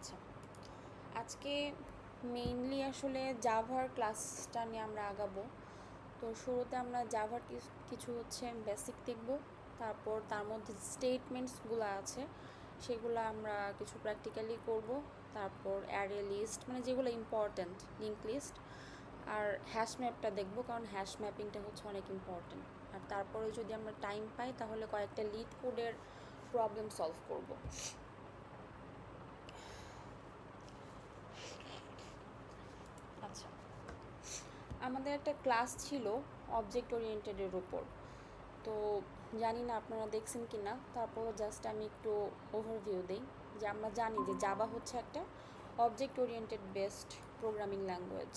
আচ্ছা, আজকে মেইনলি আসলে জাভার ক্লাসটা নিয়ে আমরা আগাবো। তো শুরুতে আমরা জাভার কিছু হচ্ছে বেসিক দেখব, তারপর তার মধ্যে স্টেটমেন্টসগুলো আছে সেগুলো আমরা কিছু প্র্যাকটিক্যালি করব, তারপর অ্যারে লিস্ট মানে যেগুলো ইম্পর্ট্যান্ট, লিঙ্ক লিস্ট, আর হ্যাশ ম্যাপটা দেখব কারণ হ্যাশ ম্যাপিংটা হচ্ছে অনেক ইম্পর্ট্যান্ট। আর তারপরে যদি আমরা টাইম পাই তাহলে কয়েকটা লিড কোডের প্রবলেম সলভ করব। আচ্ছা, আমাদের একটা ক্লাস ছিল অবজেক্ট ওরিয়েন্টেডের উপর। তো জানি না আপনারা দেখছেন কি না, তারপরও জাস্ট আমি একটু ওভারভিউ দিই যে আমরা জানি যে জাভা হচ্ছে একটা object oriented based programming language.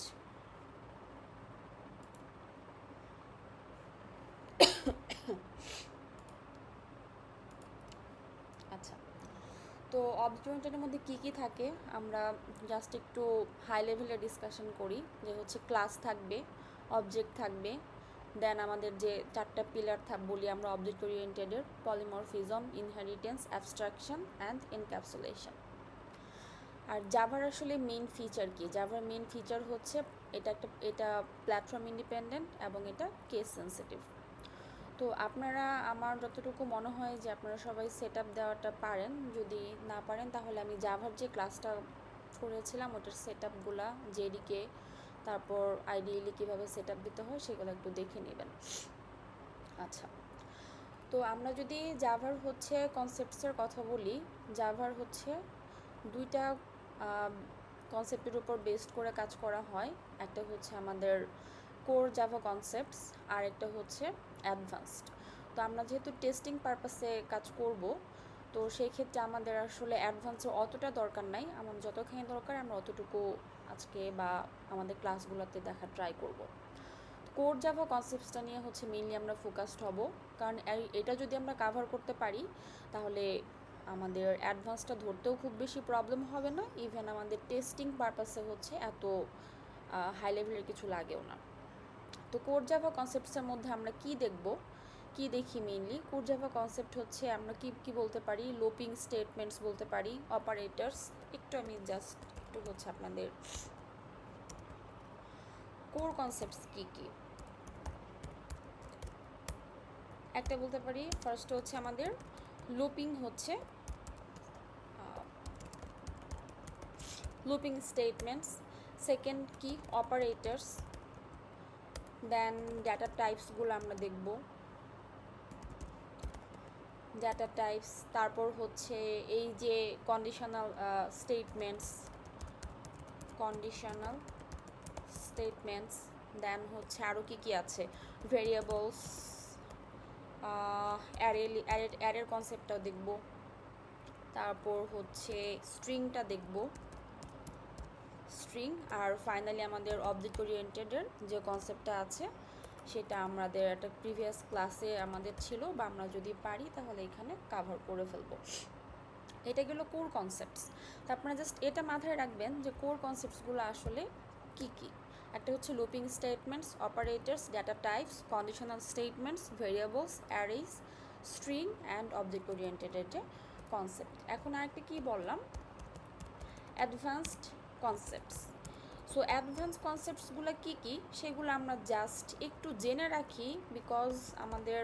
আচ্ছা, তো অবজেক্ট ওরিয়েন্টেডের মধ্যে কী কী থাকে আমরা জাস্ট একটু হাই লেভেলে ডিসকাশন করি। যে হচ্ছে ক্লাস থাকবে, অবজেক্ট থাকবে, দেন আমাদের যে চারটা পিলার বলি আমরা অবজেক্ট ওরিয়েন্টেডের: polymorphism, inheritance, abstraction and encapsulation. আর জাভার আসলে মেইন ফিচার কি? জাভার মেইন ফিচার হচ্ছে এটা প্ল্যাটফর্ম ইন্ডিপেন্ডেন্ট এবং এটা কেস সেন্সিটিভ। তো আপনারা, আমার যতটুকু মনে হয় যে আপনারা সবাই সেট আপ দেওয়াটা পারেন। যদি না পারেন তাহলে আমি জাভার যে ক্লাসটা করেছিলাম ওটার সেট আপগুলা, জেডিকে, তারপর আইডিয়ালি কীভাবে সেট আপ দিতে হয় সেগুলো একটু দেখে নেবেন। আচ্ছা, তো আমরা যদি জাভার হচ্ছে কনসেপ্টসের কথা বলি, জাভার হচ্ছে দুইটা কনসেপ্টের উপর বেসড করে কাজ করা হয়। একটা হচ্ছে আমাদের কোর জাভা কনসেপ্টস, আর একটা হচ্ছে অ্যাডভান্সড। তো আমরা যেহেতু টেস্টিং পারপাসে কাজ করব, তো সেই ক্ষেত্রে আমাদের আসলে অ্যাডভান্সের অতটা দরকার নাই। আমার যতখানি দরকার আমরা অতটুকু আজকে বা আমাদের ক্লাসগুলোতে দেখা ট্রাই করব। কোর জাভা কনসেপ্টসটা নিয়ে হচ্ছে মেইনলি আমরা ফোকাসড হব, কারণ এটা যদি আমরা কাভার করতে পারি তাহলে আমাদের অ্যাডভান্সটা ধরতেও খুব বেশি প্রবলেম হবে না, ইভেন আমাদের টেস্টিং পারপাসে হচ্ছে এত হাই লেভেলের কিছু লাগেও না। তো কোর জাভা কনসেপ্টসের মধ্যে আমরা কি দেখি মেইনলি? কোর জাভা কনসেপ্ট হচ্ছে আমরা কি বলতে পারি, লোপিং স্টেটমেন্টস বলতে পারি, অপারেটরস। একটু আমি জাস্ট একটু হচ্ছে আপনাদের কোর কনসেপ্টস কি একটা বলতে পারি। ফার্স্ট হচ্ছে আমাদের লুপিং হচ্ছে লুপিং স্টেটমেন্টস, সেকেন্ড কি অপারেটরস, দেন ডাটা টাইপসগুলো আমরা দেখব, ডাটা টাইপস, তারপর হচ্ছে এই যে কন্ডিশনাল স্টেটমেন্টস, দেন হচ্ছে আরও কি আছে, ভেরিয়েবলস, অ্যারের কনসেপ্টটাও দেখব, তারপর হচ্ছে স্ট্রিংটা দেখব, স্ট্রিং, আর ফাইনালি আমাদের অবজেক্ট ওরিয়েন্টেডের যে কনসেপ্টটা আছে সেটা আমাদের একটা প্রিভিয়াস ক্লাসে আমাদের ছিল, বা আমরা যদি পারি তাহলে এখানে কাভার করে ফেলবো। এটা গেল কোর কনসেপ্টস। তো আপনারা জাস্ট এটা মাথায় রাখবেন যে কোর কনসেপ্টসগুলো আসলে কি একটা হচ্ছে looping statements, operators, data types, conditional statements, variables, arrays, string and object ওরিয়েন্টেডের যে কনসেপ্ট। এখন আরেকটা কি বললাম, অ্যাডভান্সড কনসেপ্টস। সো অ্যাডভান্স কনসেপ্টসগুলো কি সেগুলো আমরা জাস্ট একটু জেনে রাখি, বিকজ আমাদের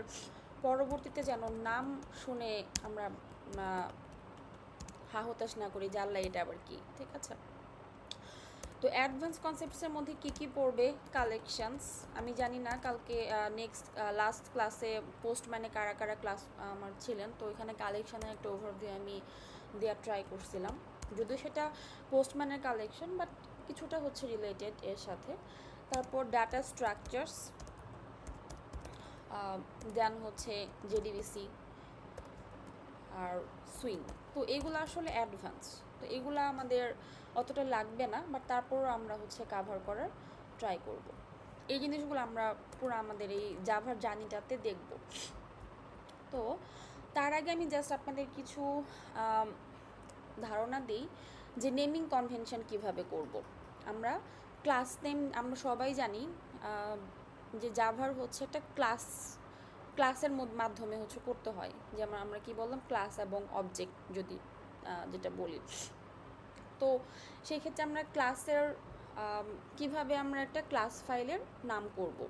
পরবর্তীতে যেন নাম শুনে আমরা হা হতাশ না করি যে আল্লাহ এটা আবার কি। ঠিক আছে, তো অ্যাডভান্স কনসেপ্টসের মধ্যে কি পড়বে? কালেকশনস। আমি জানি না কালকে লাস্ট ক্লাসে পোস্টম্যানে কারা কারা ক্লাস আমার ছিলেন, তো ওইখানে কালেকশনের একটা ওভারভিউ আমি দেওয়ার ট্রাই করছিলাম, যদিও সেটা পোস্টম্যানের কালেকশন বাট কিছুটা হচ্ছে রিলেটেড এর সাথে। তারপর ডাটা স্ট্রাকচারস, দেন হচ্ছে জেডিবিসি আর সুইং। তো এগুলো আসলে অ্যাডভান্স, তো এগুলো আমাদের অতটা লাগবে না, বাট তারপরও আমরা হচ্ছে কাভার করার ট্রাই করব। এই জিনিসগুলো আমরা পুরো আমাদের এই জাভার জার্নিটাতে দেখব। তো তার আগে আমি জাস্ট আপনাদের কিছু ধারণা দিই যে নেমিং কনভেনশন কিভাবে করব। আমরা ক্লাস নেম আমরা সবাই জানি যে জাভার হচ্ছে একটা ক্লাসের মাধ্যমে হচ্ছে করতে হয়, যেমন আমরা কি বললাম, ক্লাস এবং অবজেক্ট যদি যেটা বলি। তো সেই ক্ষেত্রে আমরা ক্লাসের কিভাবে আমরা একটা ক্লাস ফাইলের নাম করব,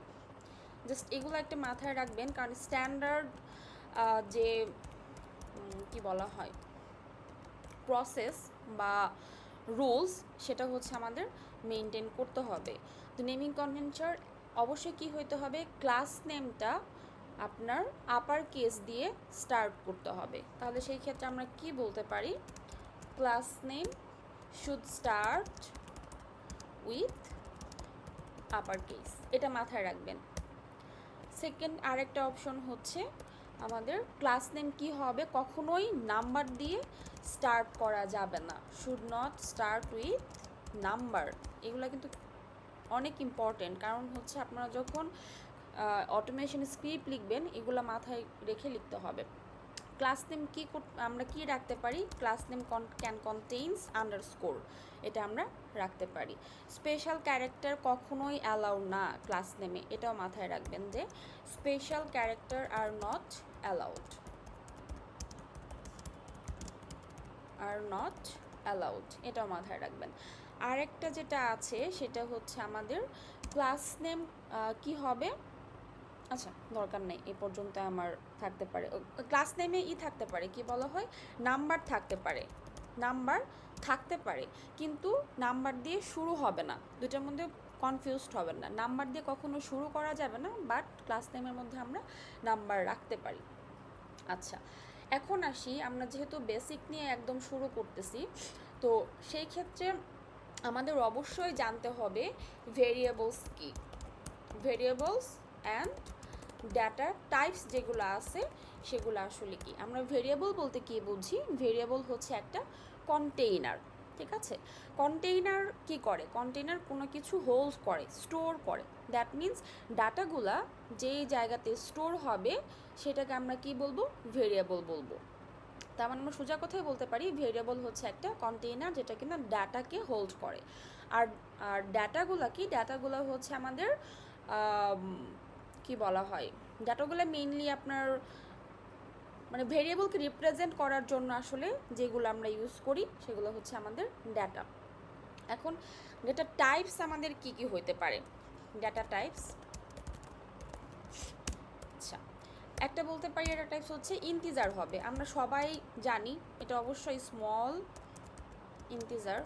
জাস্ট এগুলো একটা মাথায় রাখবেন, কারণ স্ট্যান্ডার্ড যে কি বলা হয় প্রসেস বা রুলস, সেটা হচ্ছে আমাদের মেনটেন করতে হবে। তো নেমিং কনভেনশন অবশ্যই কি হইতে হবে, ক্লাস নেমটা আপনার আপার কেস দিয়ে স্টার্ট করতে হবে। তাহলে সেই ক্ষেত্রে আমরা কি বলতে পারি, class name should start with upper case, এটা মাথায় রাখবেন। সেকেন্ড আরেকটা অপশন হচ্ছে আমাদের ক্লাস নেম কি হবে, কখনোই নাম্বার দিয়ে স্টার্ট করা যাবে না, should not start with number. এগুলো কিন্তু অনেক ইম্পর্টেন্ট, কারণ হচ্ছে আপনারা যখন অটোমেশন স্ক্রিপ্ট লিখবেন এগুলো মাথায় রেখে লিখতে হবে। ক্লাস নেম কি আমরা কি রাখতে পারি, class name can contains underscore, এটা আমরা রাখতে পারি। স্পেশাল ক্যারেক্টার কখনোই অ্যালাউ না ক্লাস নেমে, এটাও মাথায় রাখবেন যে special character are not allowed, এটাও মাথায় রাখবেন। আরেকটা যেটা আছে সেটা হচ্ছে আমাদের ক্লাস নেম কি হবে, আচ্ছা দরকার নেই, এ পর্যন্ত আমার থাকতে পারে। ক্লাস নেমে থাকতে পারে কি বলা হয়, নাম্বার থাকতে পারে, কিন্তু নাম্বার দিয়ে শুরু হবে না, দুটার মধ্যে কনফিউজড হবেন না, নাম্বার দিয়ে কখনো শুরু করা যাবে না, বাট ক্লাস নেমের মধ্যে আমরা নাম্বার রাখতে পারি। আচ্ছা, এখন আসি, আমরা যেহেতু বেসিক নিয়ে একদম শুরু করতেছি, তো সেই ক্ষেত্রে আমাদের অবশ্যই জানতে হবে ভেরিয়েবলস কি, ভেরিয়েবলস অ্যান্ড ডাটা টাইপস যেগুলো আছে সেগুলো আসলে কি। আমরা ভেরিয়েবল বলতে কি বুঝি, ভেরিয়েবল হচ্ছে একটা কন্টেইনার, ঠিক আছে। কন্টেইনার কি করে, কন্টেইনার কোনো কিছু হোল্ড করে, স্টোর করে, দ্যাট মিন্স ডাটাগুলা যেই জায়গাতে স্টোর হবে সেটাকে আমরা কি বলবো, ভেরিয়েবল বলবো। তার মানে আমরা সোজা কথাই বলতে পারি ভেরিয়েবল হচ্ছে একটা কন্টেইনার যেটা কিনা ডাটাকে হোল্ড করে। আর ডাটাগুলো কি, ডাটাগুলো হচ্ছে আমাদের কি বলা হয়, ডাটাগুলো মেইনলি আপনার মানে ভেরিয়েবলকে রিপ্রেজেন্ট করার জন্য আসলে যেগুলো আমরা ইউজ করি সেগুলো হচ্ছে আমাদের ডাটা। এখন ডাটা টাইপস আমাদের কি কি হইতে পারে, ডাটা টাইপস, আচ্ছা একটা বলতে পারি ডাটা টাইপস হচ্ছে ইন্টিজার হবে, আমরা সবাই জানি এটা অবশ্যই স্মল ইন্টিজার,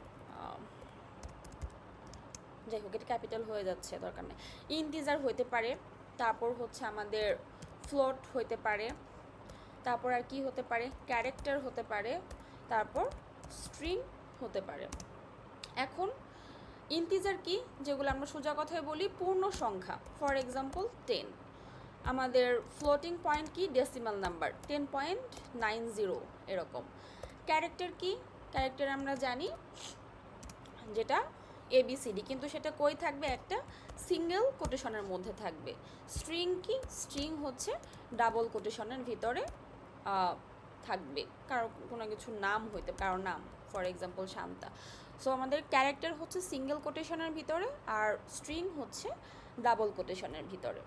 যাই হোক এটা ক্যাপিটাল হয়ে যাচ্ছে দরকার নেই, ইন্টিজার হইতে পারে, তারপর হচ্ছে আমাদের ফ্লোট হইতে পারে, তারপর আর কি হতে পারে, ক্যারেক্টার হতে পারে, তারপর স্ট্রিং হতে পারে। এখন ইন্টিজার কি, যেগুলো আমরা সোজা কথায় বলি পূর্ণ সংখ্যা, ফর এক্সাম্পল 10, আমাদের ফ্লোটিং পয়েন্ট কি, ডেসিমাল নাম্বার 10.90 এরকম। ক্যারেক্টার কি, ক্যারেক্টার আমরা জানি যেটা ABCD, কিন্তু সেটা কই থাকবে, একটা সিঙ্গেল কোটেশনের মধ্যে থাকবে। স্ট্রিং কি, স্ট্রিং হচ্ছে ডাবল কোটেশনের ভিতরে থাকবে, কারো কোনো কিছু নাম হইতে, কারো নাম, ফর এক্সাম্পল শান্তা। সো আমাদের ক্যারেক্টার হচ্ছে সিঙ্গেল কোটেশনের ভিতরে আর স্ট্রিং হচ্ছে ডাবল কোটেশনের ভিতরে।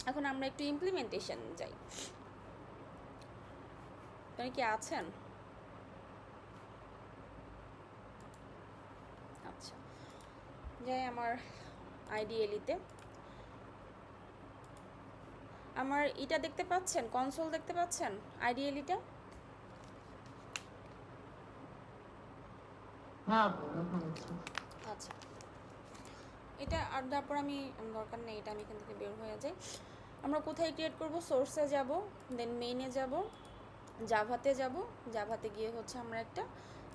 এখন আমরা একটু ইমপ্লিমেন্টেশন যাই, আপনি কি আছেন? আচ্ছা, যাই আমার আইডিএলিতে, আমার এটা দেখতে পাচ্ছেন, কনসোল দেখতে পাচ্ছেন আইডিএলিটা? আচ্ছা, এটা আর তারপর আমি দরকার নেই, এটা আমি এখান থেকে বের হয়ে যাই। আমরা কোথায় ক্রিয়েট করব, সোর্সে যাব, দেন মেইনে যাব, জাভাতে যাব, জাভাতে গিয়ে হচ্ছে আমরা একটা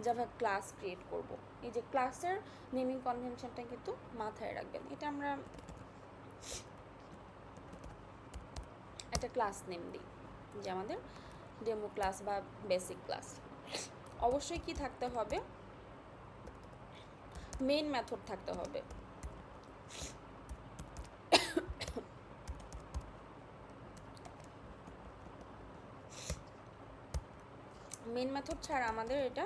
জাভা ক্লাস ক্রিয়েট করব। এই যে ক্লাসের নেমিং কনভেনশনটা কিন্তু মাথায় রাখবেন, এটা আমরা একটা ক্লাস নেম দিই, যে আমাদের ডেমো ক্লাস বা বেসিক ক্লাস। অবশ্যই কি থাকতে হবে, মেইন মেথড থাকতে হবে। মেইন মেথড ছাড়া আমাদের এটা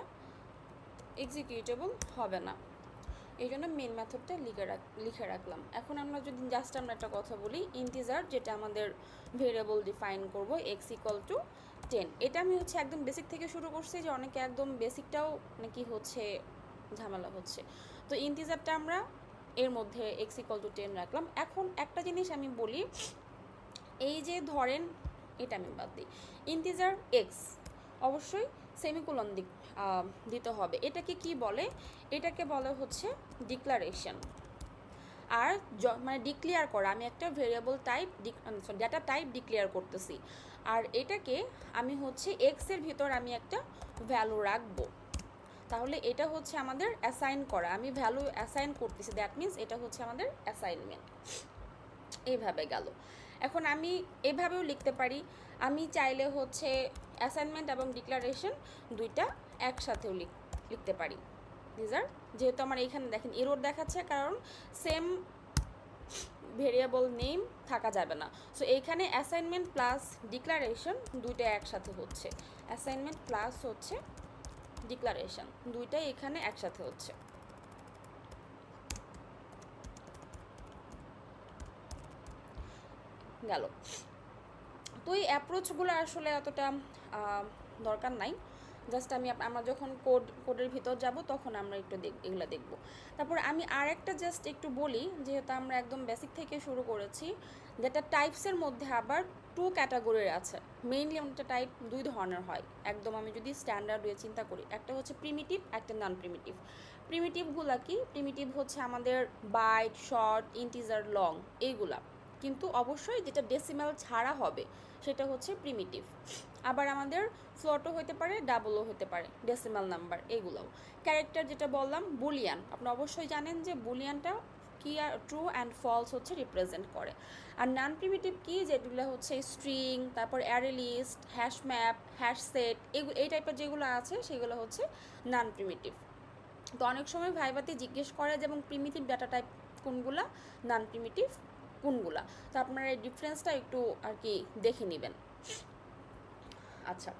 এক্সিকিউটেবল হবে না, এই জন্য মেইন মেথডটা লিখে রাখলাম। এখন আমরা যদি জাস্ট আমরা একটা কথা বলি, ইন্টিজার যেটা আমাদের ভেরিয়েবল ডিফাইন করব x = 10, এটা আমি হচ্ছে একদম বেসিক থেকে শুরু করছি, যে অনেকে একদম বেসিকটাও নাকি হচ্ছে ঝামেলা হচ্ছে। তো ইন্টিজারটা আমরা এর মধ্যে x = 10 রাখলাম। এখন একটা জিনিস আমি বলি, এই যে ধরেন এটা আমি বাদ দিই, ইন্টিজার x অবশ্যই সেমিকোলন দিতে হবে। এটাকে কি বলে? এটাকে বলে হচ্ছে ডিক্লারেশন। আর মানে ডিক্লেয়ার করা, আমি একটা variable type data type declare করতেছি, আর এটাকে আমি হচ্ছে এক্স এর ভিতর আমি একটা ভ্যালু রাখবো। তাহলে এটা হচ্ছে আমাদের অ্যাসাইন করা, আমি ভ্যালু অ্যাসাইন করতেছি, দ্যাট মিনস এটা হচ্ছে আমাদের অ্যাসাইনমেন্ট। এইভাবে গেল। এখন আমি এভাবেও লিখতে পারি, আমি চাইলে হচ্ছে অ্যাসাইনমেন্ট এবং ডিক্লারেশন দুইটা একসাথেও লিখতে পারি। যেহেতু আমার এইখানে দেখেন এরর দেখাচ্ছে, কারণ সেম ভেরিয়েবল নেম থাকা যাবে না। সো এইখানে অ্যাসাইনমেন্ট প্লাস ডিক্লারেশন দুইটা একসাথে হচ্ছে, অ্যাসাইনমেন্ট প্লাস হচ্ছে ডিক্লারেশন দুইটাই এখানে একসাথে হচ্ছে। গেল। তো এই অ্যাপ্রোচগুলো আসলে এতটা দরকার নাই, জাস্ট আমরা যখন কোডের ভিতর যাব তখন আমরা একটু এগুলো দেখব। তারপর আমি আরেকটা জাস্ট একটু বলি, যেহেতু আমরা একদম বেসিক থেকে শুরু করেছি, যেটা টাইপসের মধ্যে আবার 2 ক্যাটাগরির আছে। মেইনলি আমাদের টাইপ 2 ধরনের হয়, একদম আমি যদি স্ট্যান্ডার্ড ওয়ে চিন্তা করি, একটা হচ্ছে প্রিমিটিভ, একটা নন প্রিমিটিভ। প্রিমিটিভগুলো কি? প্রিমিটিভ হচ্ছে আমাদের বাইট, শর্ট, ইন্টিজার, লং, এইগুলা, কিন্তু অবশ্যই যেটা ডেসিমাল ছাড়া হবে সেটা হচ্ছে প্রিমিটিভ। আবার আমাদের ফ্লোটও হতে পারে, ডাবলও হতে পারে, ডেসিমাল নাম্বার এগুলোও। ক্যারেক্টার যেটা বললাম বুলিয়ান, আপনি অবশ্যই জানেন যে বুলিয়ানটা কি আর ট্রু অ্যান্ড ফলস হচ্ছে রিপ্রেজেন্ট করে। আর নন প্রিমিটিভ কি? যেগুলো হচ্ছে স্ট্রিং, তারপর array list, hash map, hash set, এই টাইপের যেগুলো আছে সেগুলো হচ্ছে নন প্রিমিটিভ। তো অনেক সময় ভাইভাতে জিজ্ঞেস করে যে এবং প্রিমিটিভ ডাটা টাইপ কোনগুলা, নন প্রিমিটিভ কোনগুলা। তো আপনারা এই ডিফারেন্সটা একটু আর কি দেখে নেবেন। আচ্ছা,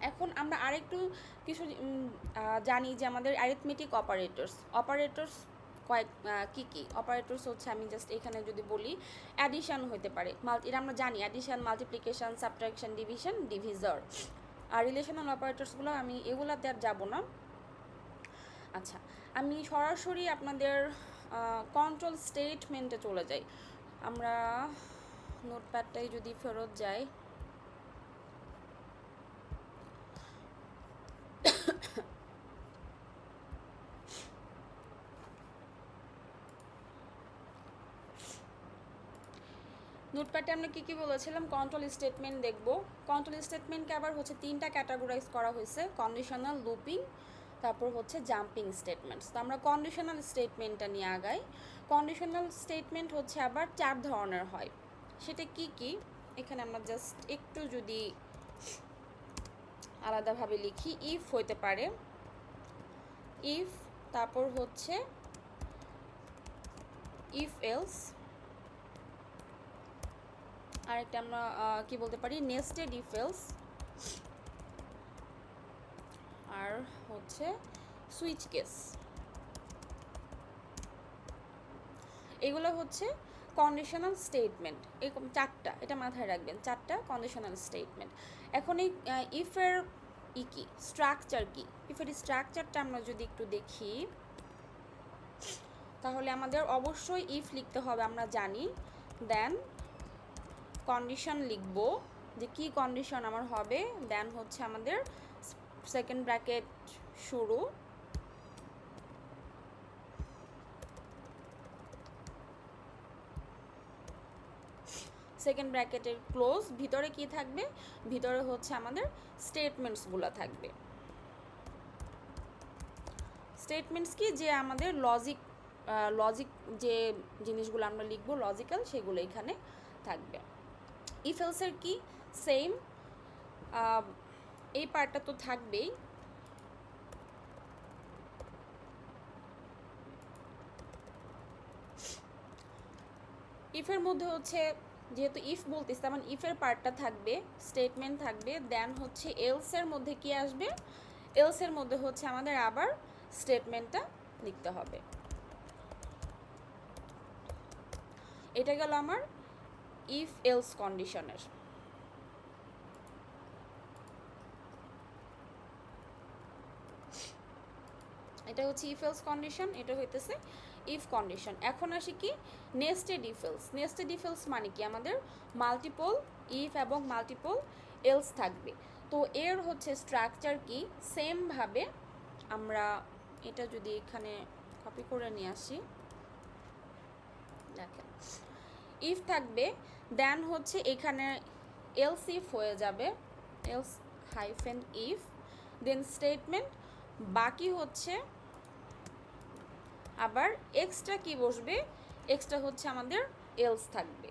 এখন আমরা আরেকটু কিছু জানি যে আমাদের অ্যারিথমেটিক অপারেটরস কী কী অপারেটরস হচ্ছে, আমি জাস্ট এখানে যদি বলি অ্যাডিশন হতে পারে, এটা আমরা জানি, addition, multiplication, subtraction, division, divisor. আর রিলেশনাল অপারেটরসগুলো আমি এগুলাতে আর যাব না। আচ্ছা, আমি সরাসরি আপনাদের কন্ট্রোল স্টেটমেন্টে চলে যাই। আমরা নোটপ্যাডটাই যদি ফেরত যাই, নোটপ্যাডে আমরা কী কী বলেছিলাম? কন্ট্রোল স্টেটমেন্ট দেখব। কন্ট্রোল স্টেটমেন্টকে আবার হচ্ছে 3টা ক্যাটাগরাইজ করা হয়েছে, কন্ডিশনাল, লুপিং, তারপর হচ্ছে জাম্পিং স্টেটমেন্টস। তো আমরা কন্ডিশনাল স্টেটমেন্টটা নিয়ে আগাই। কন্ডিশনাল স্টেটমেন্ট হচ্ছে আবার 4 ধরনের হয়, সেটা কি কি? এখানে আমরা জাস্ট একটু যদি আলাদাভাবে লিখি, ইফ হইতে পারে, ইফ, তারপর হচ্ছে ইফ এলস, আরেকটা আমরা কি বলতে পারি, নেস্টেড ইফ এলস, আর হচ্ছে সুইচ কেস। এগুলো হচ্ছে কন্ডিশনাল স্টেটমেন্ট, এরকম 4টা, এটা মাথায় রাখবেন, 4টা কন্ডিশনাল স্টেটমেন্ট। এখন এই ইফের কি স্ট্রাকচার কি? ইফের স্ট্রাকচারটা আমরা যদি একটু দেখি, তাহলে আমাদের অবশ্যই ইফ লিখতে হবে, আমরা জানি। দেন কন্ডিশন লিখব, যে কি কন্ডিশন আমার হবে, দেন হচ্ছে আমাদের সেকেন্ড ব্র্যাকেট শুরু, সেকেন্ড ব্র্যাকেটের ক্লোজ, ভিতরে কি থাকবে? ভিতরে হচ্ছে আমাদের স্টেটমেন্টসগুলো থাকবে। স্টেটমেন্টস কি? যে আমাদের লজিক যে জিনিসগুলো আমরা লিখবো লজিক্যাল, সেগুলো এখানে থাকবে। ইফ এলসের কি? সেম, এই পার্টটা তো থাকবেই। ইফের মধ্যে হচ্ছে যেহেতু ইফ বলতেছি, তেমন ইফের পার্টটা থাকবে, স্টেটমেন্ট থাকবে, দেন হচ্ছে এলসের মধ্যে কি আসবে? এলসের মধ্যে হচ্ছে আমাদের আবার স্টেটমেন্টটা লিখতে হবে। এটা গেল আমার ইফ এলস কন্ডিশনের। এটা হচ্ছে ইফ এলস কন্ডিশন, এটা হইতেছে ইফ কন্ডিশন। এখন আসি কি nested if else. Nested if else মানে কি আমাদের মাল্টিপল ইফ এবং মাল্টিপল এলস থাকবে। তো এর হচ্ছে স্ট্রাকচার কি, সেমভাবে আমরা এটা যদি এখানে কপি করে নিয়ে আসি, দেখেন ইফ থাকবে, দেন হচ্ছে এখানে এলস ইফ হয়ে যাবে, else hyphen if, then statement, বাকি হচ্ছে আবার এক্সট্রা কি বসবে, এক্সট্রা হচ্ছে আমাদের এলস থাকবে।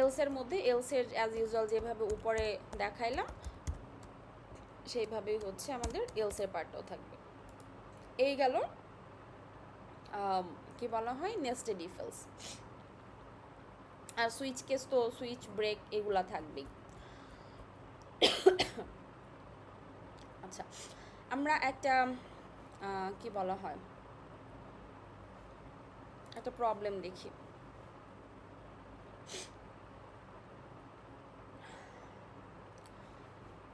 এলসের মধ্যে এলসের অ্যাজ ইউজুয়াল যেভাবে উপরে দেখাইলাম সেইভাবেই হচ্ছে আমাদের এলসের পার্টটাও থাকবে। এই গেল কি বলা হয় নেস্টেড ইফ এলস। আর সুইচ কেস তো সুইচ ব্রেক এগুলা থাকবেই। আচ্ছা, আমরা একটা কি বলা হয় একটা প্রবলেম দেখি।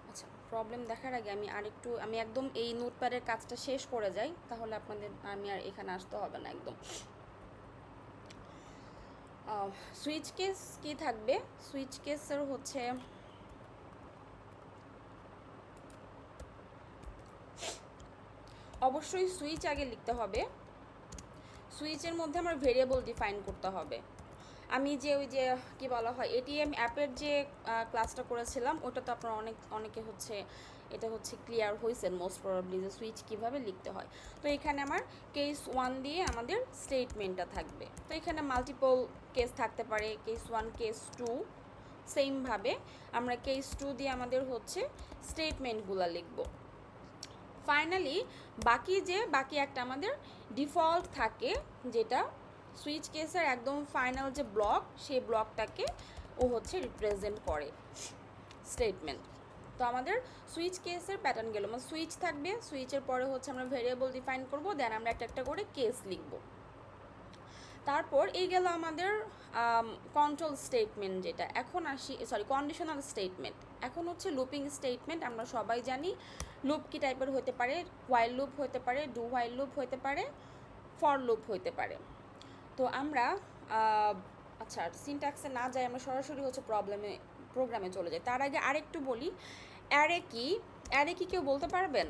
আচ্ছা, প্রবলেম দেখার আগে আমি একদম এই নোটপ্যাডের কাজটা শেষ করে যাই, তাহলে আমি আর এখানে আসতে হবে না একদম। সুইচ কেস কি থাকবে, সুইচ কেসের হচ্ছে অবশ্যই সুইচ আগে লিখতে হবে। সুইচের মধ্যে আমার ভেরিয়েবল ডিফাইন করতে হবে। আমি যে ওই যে কি বলা হয় এটিএম অ্যাপের যে ক্লাসটা করেছিলাম ওটা তো আপনারা অনেকে হচ্ছে এটা হচ্ছে ক্লিয়ার হয়েছেন মোস্ট প্রবাবলি যে সুইচ কীভাবে লিখতে হয়। তো এখানে আমার কেস 1 দিয়ে আমাদের স্টেটমেন্টটা থাকবে। তো এখানে মাল্টিপল কেস থাকতে পারে, কেস 1 কেস 2, সেমভাবে আমরা কেস 2 দিয়ে আমাদের হচ্ছে স্টেটমেন্টগুলো লিখব। ফাইনালি বাকি একটা আমাদের ডিফল্ট থাকে, যেটা সুইচ কেসের একদম ফাইনাল যে ব্লক, সেই ব্লকটাকে ও হচ্ছে রিপ্রেজেন্ট করে স্টেটমেন্ট। তো আমাদের সুইচ কেসের প্যাটার্ন গেল, মানে সুইচ থাকবে, সুইচের পরে হচ্ছে আমরা ভেরিয়েবল ডিফাইন করব, দেন আমরা একটা করে কেস লিখব। তারপর এই গেল আমাদের কন্ট্রোল স্টেটমেন্ট, যেটা এখন আসি কন্ডিশনাল স্টেটমেন্ট। এখন হচ্ছে লুপিং স্টেটমেন্ট। আমরা সবাই জানি লুপ কি টাইপের হতে পারে, হোয়াইল লুপ হতে পারে, ডু হোয়াইল লুপ হতে পারে, ফর লুপ হতে পারে। তো আমরা আচ্ছা সিনট্যাক্সে না যাই, আমরা সরাসরি হচ্ছে প্রোগ্রামে চলে যাই। তার আগে আরেকটু বলি, অ্যারে কি কেউ বলতে পারবেন?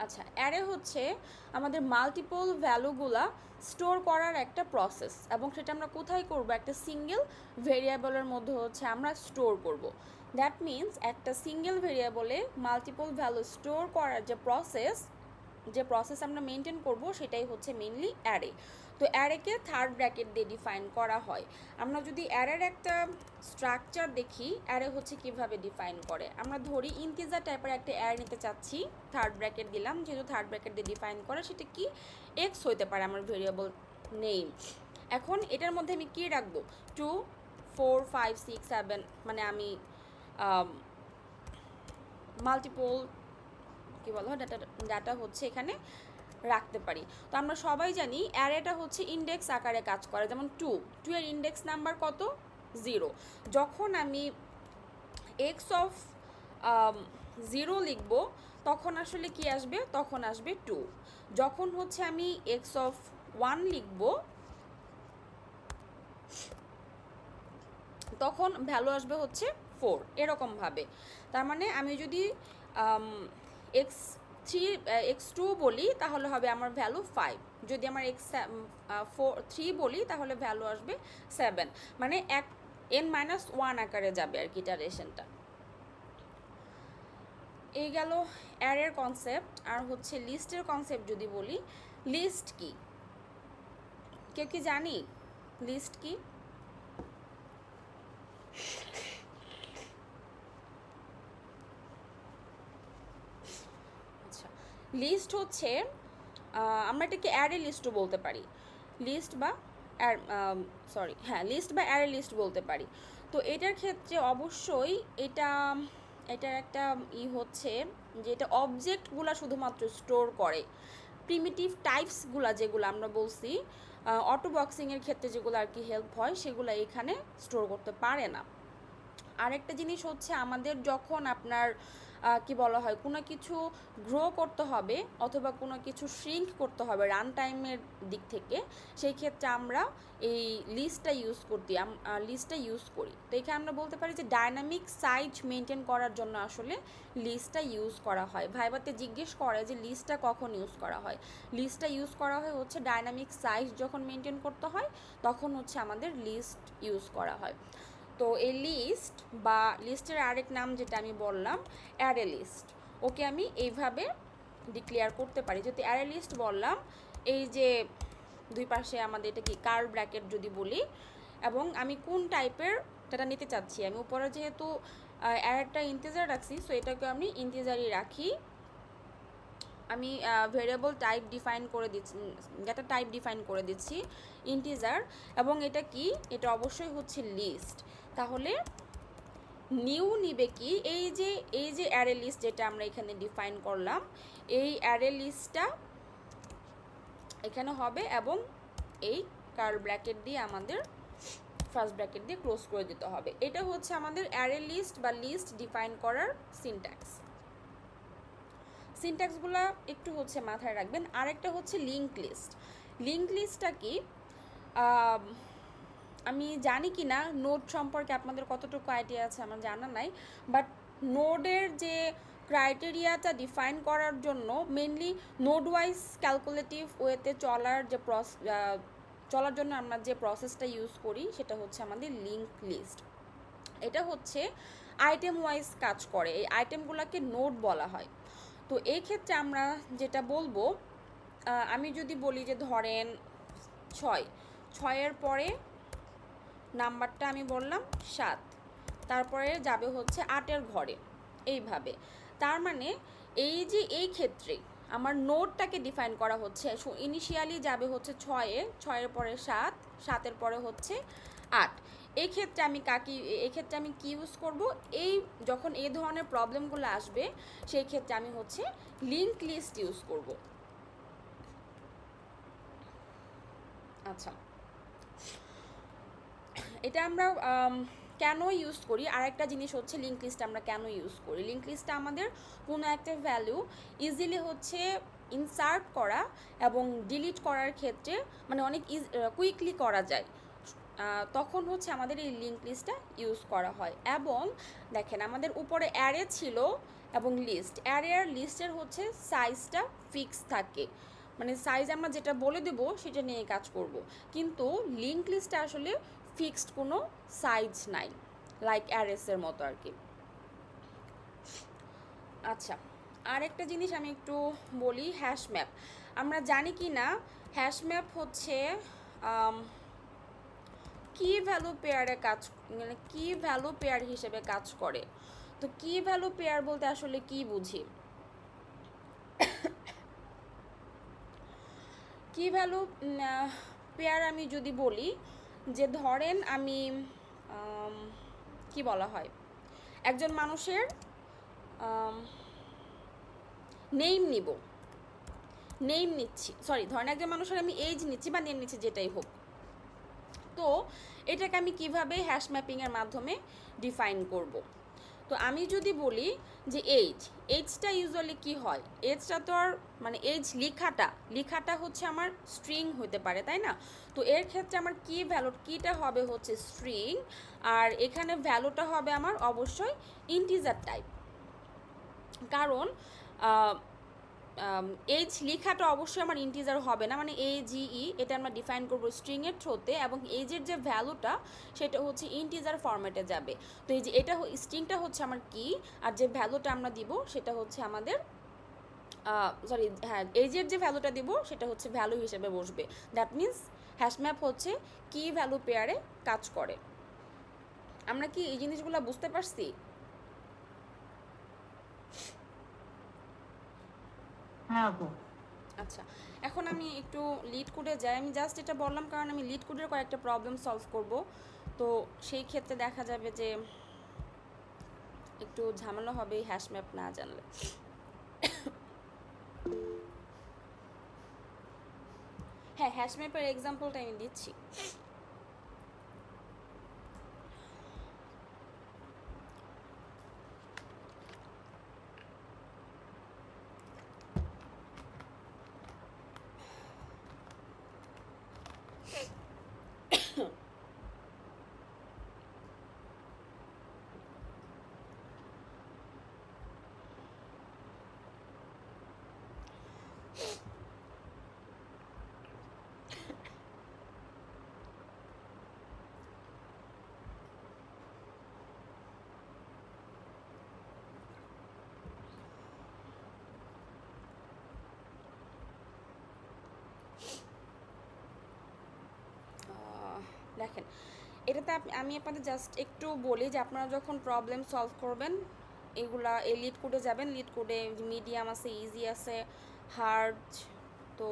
আচ্ছা, অ্যারে হচ্ছে আমাদের মাল্টিপল ভ্যালুগুলা স্টোর করার একটা প্রসেস, এবং সেটা আমরা কোথায় করব, একটা সিঙ্গেল ভেরিয়েবলের মধ্যে হচ্ছে আমরা স্টোর করব। দ্যাট মিনস একটা সিঙ্গেল ভেরিয়েবলে মাল্টিপল ভ্যালু স্টোর করার যে প্রসেস আমরা মেনটেন করব, সেটাই হচ্ছে মেইনলি অ্যারে। তো অ্যারেকে থার্ড ব্র্যাকেট দিয়ে ডিফাইন করা হয়। আমরা যদি অ্যারের একটা স্ট্রাকচার দেখি, অ্যারে হচ্ছে কিভাবে ডিফাইন করে, আমরা ধরি ইন্টিজার টাইপের একটা অ্যারে নিতে চাচ্ছি, থার্ড ব্র্যাকেট দিলাম, যেহেতু থার্ড ব্র্যাকেট দিয়ে ডিফাইন করে, সেটা কি এক্স হইতে পারে আমার ভেরিয়েবল নেম। এখন এটার মধ্যে আমি কি রাখবো, 2 4 5 6 7, মানে আমি মাল্টিপল কি বলা হয় ডাটা হচ্ছে এখানে রাখতে পারি। তো আমরা সবাই জানি অ্যারেটা হচ্ছে ইন্ডেক্স আকারে কাজ করে, যেমন 2 এর ইন্ডেক্স নাম্বার কত, 0। যখন আমি এক্স অফ 0 লিখব, তখন আসলে কি আসবে, তখন আসবে 2। যখন হচ্ছে আমি এক্স অফ 1 লিখব, তখন ভ্যালু আসবে হচ্ছে 4, এরকমভাবে। তার মানে আমি যদি x2 বলি, তাহলে হবে আমার ভ্যালু 5। যদি আমার x3 বলি, তাহলে ভ্যালু আসবে 7, মানে n-1 আকারে যাবে আর কি ইটারেশনটা। এই গেল অ্যারের কনসেপ্ট। আর হচ্ছে লিস্টের কনসেপ্ট যদি বলি, লিস্ট কি কেউ কি জানি লিস্ট কি? আচ্ছা, লিস্ট হচ্ছে আমরা এটাকে অ্যারে লিস্টও বলতে পারি, লিস্ট বা অ্যারে লিস্ট বলতে পারি। তো এটার ক্ষেত্রে অবশ্যই এটার একটা হচ্ছে যে এটা অবজেক্টগুলো শুধুমাত্র স্টোর করে, প্রিমিটিভ টাইপসগুলো যেগুলো আমরা বলছি অটো বক্সিংয়ের ক্ষেত্রে যেগুলো আর কি হেল্প হয়, সেগুলো এখানে স্টোর করতে পারে না। আরেকটা জিনিস হচ্ছে আমাদের যখন আপনার কি বলা হয় কোনো কিছু গ্রো করতে হবে অথবা কোনো কিছু শ্রিঙ্ক করতে হবে রান টাইমের দিক থেকে, সেই ক্ষেত্রে আমরা এই লিস্টটা ইউজ করি। তো এখানে আমরা বলতে পারি যে ডাইনামিক সাইজ মেনটেন করার জন্য আসলে লিস্টটা ইউজ করা হয়। ভাইবাতে জিজ্ঞেস করে যে লিস্টটা কখন ইউজ করা হয়। লিস্টটা ইউজ করা হয় হচ্ছে ডাইনামিক সাইজ যখন মেনটেন করতে হয় তখন হচ্ছে আমাদের লিস্ট ইউজ করা হয়। তো এই লিস্ট বা লিস্টের আরেক নাম যেটা আমি বললাম অ্যারে লিস্ট, ওকে আমি এইভাবে ডিক্লেয়ার করতে পারি। যদি অ্যারে লিস্ট বললাম, এই যে দুই পাশে আমাদের এটা কি কার্ভ ব্র্যাকেট যদি বলি, এবং আমি কোন টাইপের সেটা নিতে চাচ্ছি, আমি উপরে যেহেতু অ্যারেটা ইন্টিজার রাখছি সো এটাকে আমি ইন্টিজারই রাখি। আমি ভেরিয়েবল টাইপ ডিফাইন করে দিচ্ছি, ডেটা টাইপ ডিফাইন করে দিচ্ছি ইন্টিজার, এবং এটা কি, এটা অবশ্যই হচ্ছে লিস্ট। তাহলে নিউ নিবে কি, এই যে অ্যারে লিস্ট যেটা আমরা এখানে ডিফাইন করলাম, এই অ্যারে লিস্টটা এখানে হবে এবং এই কার্ভ ব্র্যাকেট দিয়ে আমাদের ফার্স্ট ব্র্যাকেট দিয়ে ক্লোজ করে দিতে হবে। এটা হচ্ছে আমাদের অ্যারে লিস্ট বা লিস্ট ডিফাইন করার সিনট্যাক্স। সিনট্যাক্সগুলো একটু হচ্ছে মাথায় রাখবেন। আরেকটা হচ্ছে লিঙ্ক লিস্ট। লিঙ্ক লিস্টটা কি, আমি জানি কি না নোড সম্পর্কে আপনাদের কতটুকু আইডিয়া আছে আমার জানা নাই, বাট নোডের যে ক্রাইটেরিয়াটা ডিফাইন করার জন্য মেনলি নোড ওয়াইজ ক্যালকুলেটিভ ওয়েতে চলার জন্য আমরা যে প্রসেসটা ইউজ করি সেটা হচ্ছে আমাদের লিঙ্ক লিস্ট। এটা হচ্ছে আইটেম ওয়াইজ কাজ করে, এই আইটেমগুলোকে নোড বলা হয়। তো এই ক্ষেত্রে আমরা যেটা বলবো, আমি যদি বলি যে ধরেন 6-এর পরে নাম্বারটা আমি বললাম 7, তারপরে যাবে হচ্ছে 8-এর ঘরে, এইভাবে। তার মানে এই ক্ষেত্রে আমার নোডটাকে ডিফাইন করা হচ্ছে, ইনিশিয়ালি যাবে হচ্ছে 6-এর পরে 7-এর পরে হচ্ছে 8। এই ক্ষেত্রে আমি কি ইউজ করব, যখন এই ধরনের প্রবলেমগুলো আসবে সেই ক্ষেত্রে আমি হচ্ছে লিঙ্ক লিস্ট ইউজ করব। আচ্ছা, এটা আমরা কেন ইউজ করি, আরেকটা জিনিস হচ্ছে লিঙ্ক লিস্ট আমরা কেন ইউজ করি। লিঙ্ক লিস্টটা আমাদের কোনো একটা ভ্যালু ইজিলি হচ্ছে ইনসার্ট করা এবং ডিলিট করার ক্ষেত্রে মানে অনেক কুইকলি করা যায়, তখন হচ্ছে আমাদের এই লিঙ্ক লিস্টটা ইউজ করা হয়। এবং দেখেন আমাদের উপরে অ্যারে ছিল এবং লিস্ট, অ্যারে আর লিস্টের হচ্ছে সাইজটা ফিক্স থাকে, মানে সাইজ আমরা যেটা বলে দেব সেটা নিয়ে কাজ করব, কিন্তু লিঙ্ক লিস্টে আসলে ফিক্সড কোনো সাইজ নাই, লাইক অ্যারেসের মতো আর কি। আচ্ছা, আরেকটা জিনিস আমি একটু বলি, হ্যাশ ম্যাপ। আমরা জানি কি না হ্যাশ ম্যাপ হচ্ছে কি ভ্যালু পেয়ারে মানে কি ভ্যালু পেয়ার হিসেবে কাজ করে। তো কি ভ্যালু পেয়ার বলতে আসলে কি বুঝি, কি ভ্যালু পেয়ার আমি যদি বলি যে ধরেন আমি কি বলা হয়, একজন মানুষের নেম নিচ্ছি, ধরেন একজন মানুষের আমি এজ নিচ্ছি বা নেম নিচ্ছি, যেটাই হোক। তো এটাকে আমি কিভাবে হ্যাশ ম্যাপিংয়ের মাধ্যমে ডিফাইন করব। তো আমি যদি বলি যে এইজটা ইউজুয়ালি কি হয়, এজটা তো আর মানে এজ লেখাটা হচ্ছে আমার স্ট্রিং হতে পারে, তাই না? তো এর ক্ষেত্রে আমার কিটা হবে হচ্ছে স্ট্রিং, আর এখানে ভ্যালুটা হবে আমার অবশ্যই ইন্টিজার টাইপ, কারণ এজ লেখাটা অবশ্যই আমার ইন্টিজার হবে না, মানে AGE এটা আমরা ডিফাইন করবো স্ট্রিংয়ের থ্রুতে, এবং এজের যে ভ্যালুটা সেটা হচ্ছে ইন্টিজার ফরম্যাটে যাবে। তো এই যে এটা স্ট্রিংটা হচ্ছে আমার কি, আর যে ভ্যালুটা আমরা দিব সেটা হচ্ছে আমাদের এজের যে ভ্যালুটা দিব সেটা হচ্ছে ভ্যালু হিসেবে বসবে। দ্যাট মিনস হ্যাশম্যাপ হচ্ছে কি ভ্যালু পেয়ারে কাজ করে। আমরা কি এই জিনিসগুলো বুঝতে পারছি? আচ্ছা, এখন আমি একটু লিড কোডে যাই। আমি জাস্ট এটা বললাম কারণ আমি লিড কোডের কয়েকটা প্রবলেম সলভ করব, তো সেই ক্ষেত্রে দেখা যাবে যে একটু ঝামেলা হবে হ্যাশ ম্যাপ না জানলে। হ্যাঁ, হ্যাশ ম্যাপের এক্সাম্পলটা আমি দিচ্ছি। দেখেন এটাতে আমি আপনাদের জাস্ট একটু বলি যে আপনারা যখন প্রবলেম সলভ করবেন এগুলা এই লিড কোডে যাবেন, লিড কোডে মিডিয়াম আছে, ইজি আছে, হার্ড, তো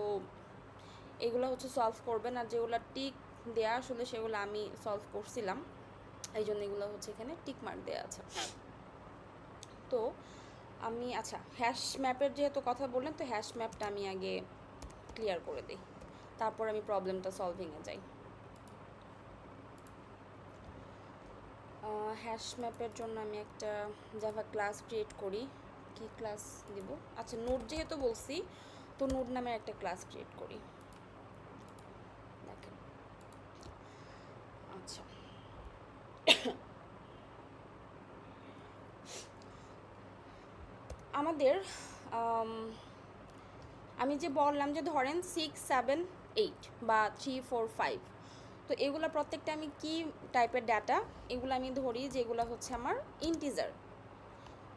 এগুলো হচ্ছে সলভ করবেন। আর যেগুলো টিক দেয়া আসলে সেগুলো আমি সলভ করছিলাম, এই জন্য এগুলো হচ্ছে এখানে টিক মার্ক দেওয়া আছে। তো আমি আচ্ছা হ্যাশ ম্যাপের যেহেতু কথা বললেন, তো হ্যাশ ম্যাপটা আমি আগে ক্লিয়ার করে দিই, তারপর আমি প্রবলেমটা সলভিংয়ে যাই। হ্যাশ ম্যাপের জন্য আমি একটা জাভা ক্লাস ক্রিয়েট করি। কি ক্লাস দিব? আচ্ছা নোড যেহেতু বলছি, তো নোড নামে একটা ক্লাস ক্রিয়েট করি। দেখেন আচ্ছা আমাদের আমি যে বললাম যে ধরেন 6, 7, 8 বা 3, 4, 5, তো এগুলো প্রত্যেকটা আমি কি টাইপের ডাটা, এগুলো আমি ধরি যেগুলো হচ্ছে আমার ইন্টিজার।